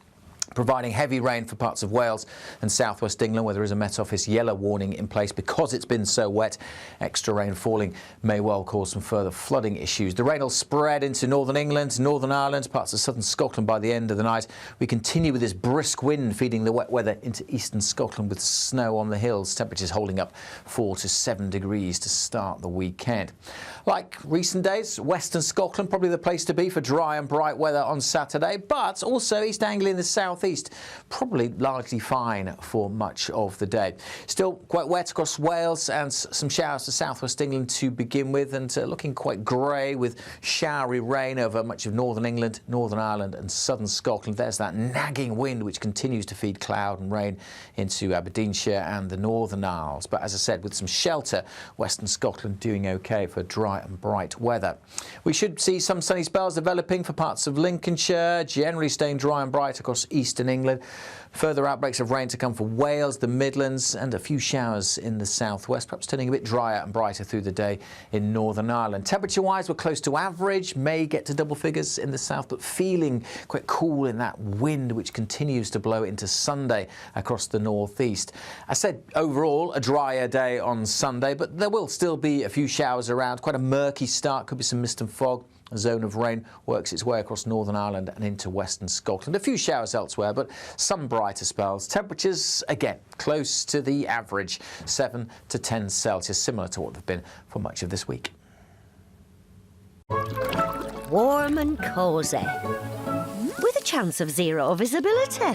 providing heavy rain for parts of Wales and southwest England, where there is a Met Office yellow warning in place because it's been so wet. Extra rain falling may well cause some further flooding issues. The rain will spread into northern England, Northern Ireland, parts of southern Scotland by the end of the night. We continue with this brisk wind feeding the wet weather into eastern Scotland with snow on the hills. Temperatures holding up 4 to 7 degrees to start the weekend. Like recent days, western Scotland probably the place to be for dry and bright weather on Saturday, but also East Anglia in the southeast, probably largely fine for much of the day. Still quite wet across Wales and some showers to southwest England to begin with, and looking quite grey with showery rain over much of northern England, Northern Ireland and southern Scotland. There's that nagging wind which continues to feed cloud and rain into Aberdeenshire and the Northern Isles. But as I said, with some shelter, western Scotland doing OK for dry and bright weather. We should see some sunny spells developing for parts of Lincolnshire, generally staying dry and bright across eastern England. Further outbreaks of rain to come for Wales, the Midlands, and a few showers in the southwest, perhaps turning a bit drier and brighter through the day in Northern Ireland. Temperature-wise, we're close to average, may get to double figures in the south, but feeling quite cool in that wind which continues to blow into Sunday across the northeast. I said overall a drier day on Sunday, but there will still be a few showers around. Quite a murky start, could be some mist and fog. A zone of rain works its way across Northern Ireland and into western Scotland. A few showers elsewhere, but some brighter spells. Temperatures, again, close to the average, 7 to 10 Celsius, similar to what they've been for much of this week. Warm and cosy, with a chance of zero visibility.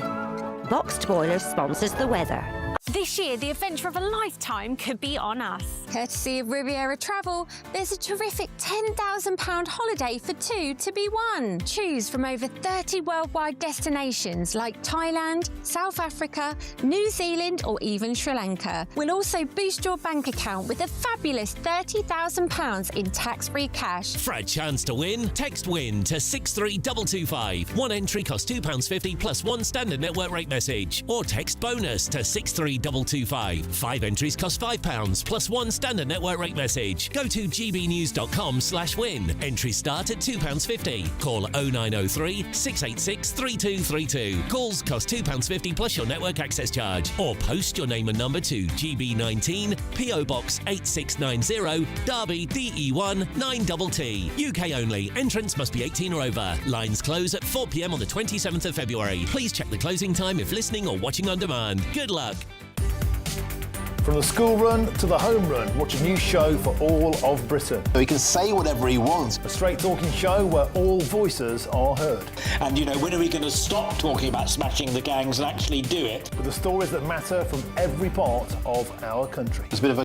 Boxed Boilers sponsors the weather. This year, the adventure of a lifetime could be on us. Courtesy of Riviera Travel, there's a terrific £10,000 holiday for two to be won. Choose from over 30 worldwide destinations like Thailand, South Africa, New Zealand or even Sri Lanka. We'll also boost your bank account with a fabulous £30,000 in tax-free cash. For a chance to win, text WIN to 63225. One entry costs £2.50 plus one standard network rate message. Or text BONUS to 63225. 5 entries cost £5 plus one standard network rate message. Go to gbnews.com/win. Entries start at £2.50. Call 0903 686 3232. Calls cost £2.50 plus your network access charge. Or post your name and number to GB19 PO Box 8690 Derby DE1 9TT. UK only. Entrance must be 18 or over. Lines close at 4 p.m. on the 27th of February. Please check the closing time if listening or watching on demand. Good luck. From the school run to the home run, watch a new show for all of Britain. He can say whatever he wants. A straight-talking show where all voices are heard. And, when are we going to stop talking about smashing the gangs and actually do it? With the stories that matter from every part of our country. There's a bit of a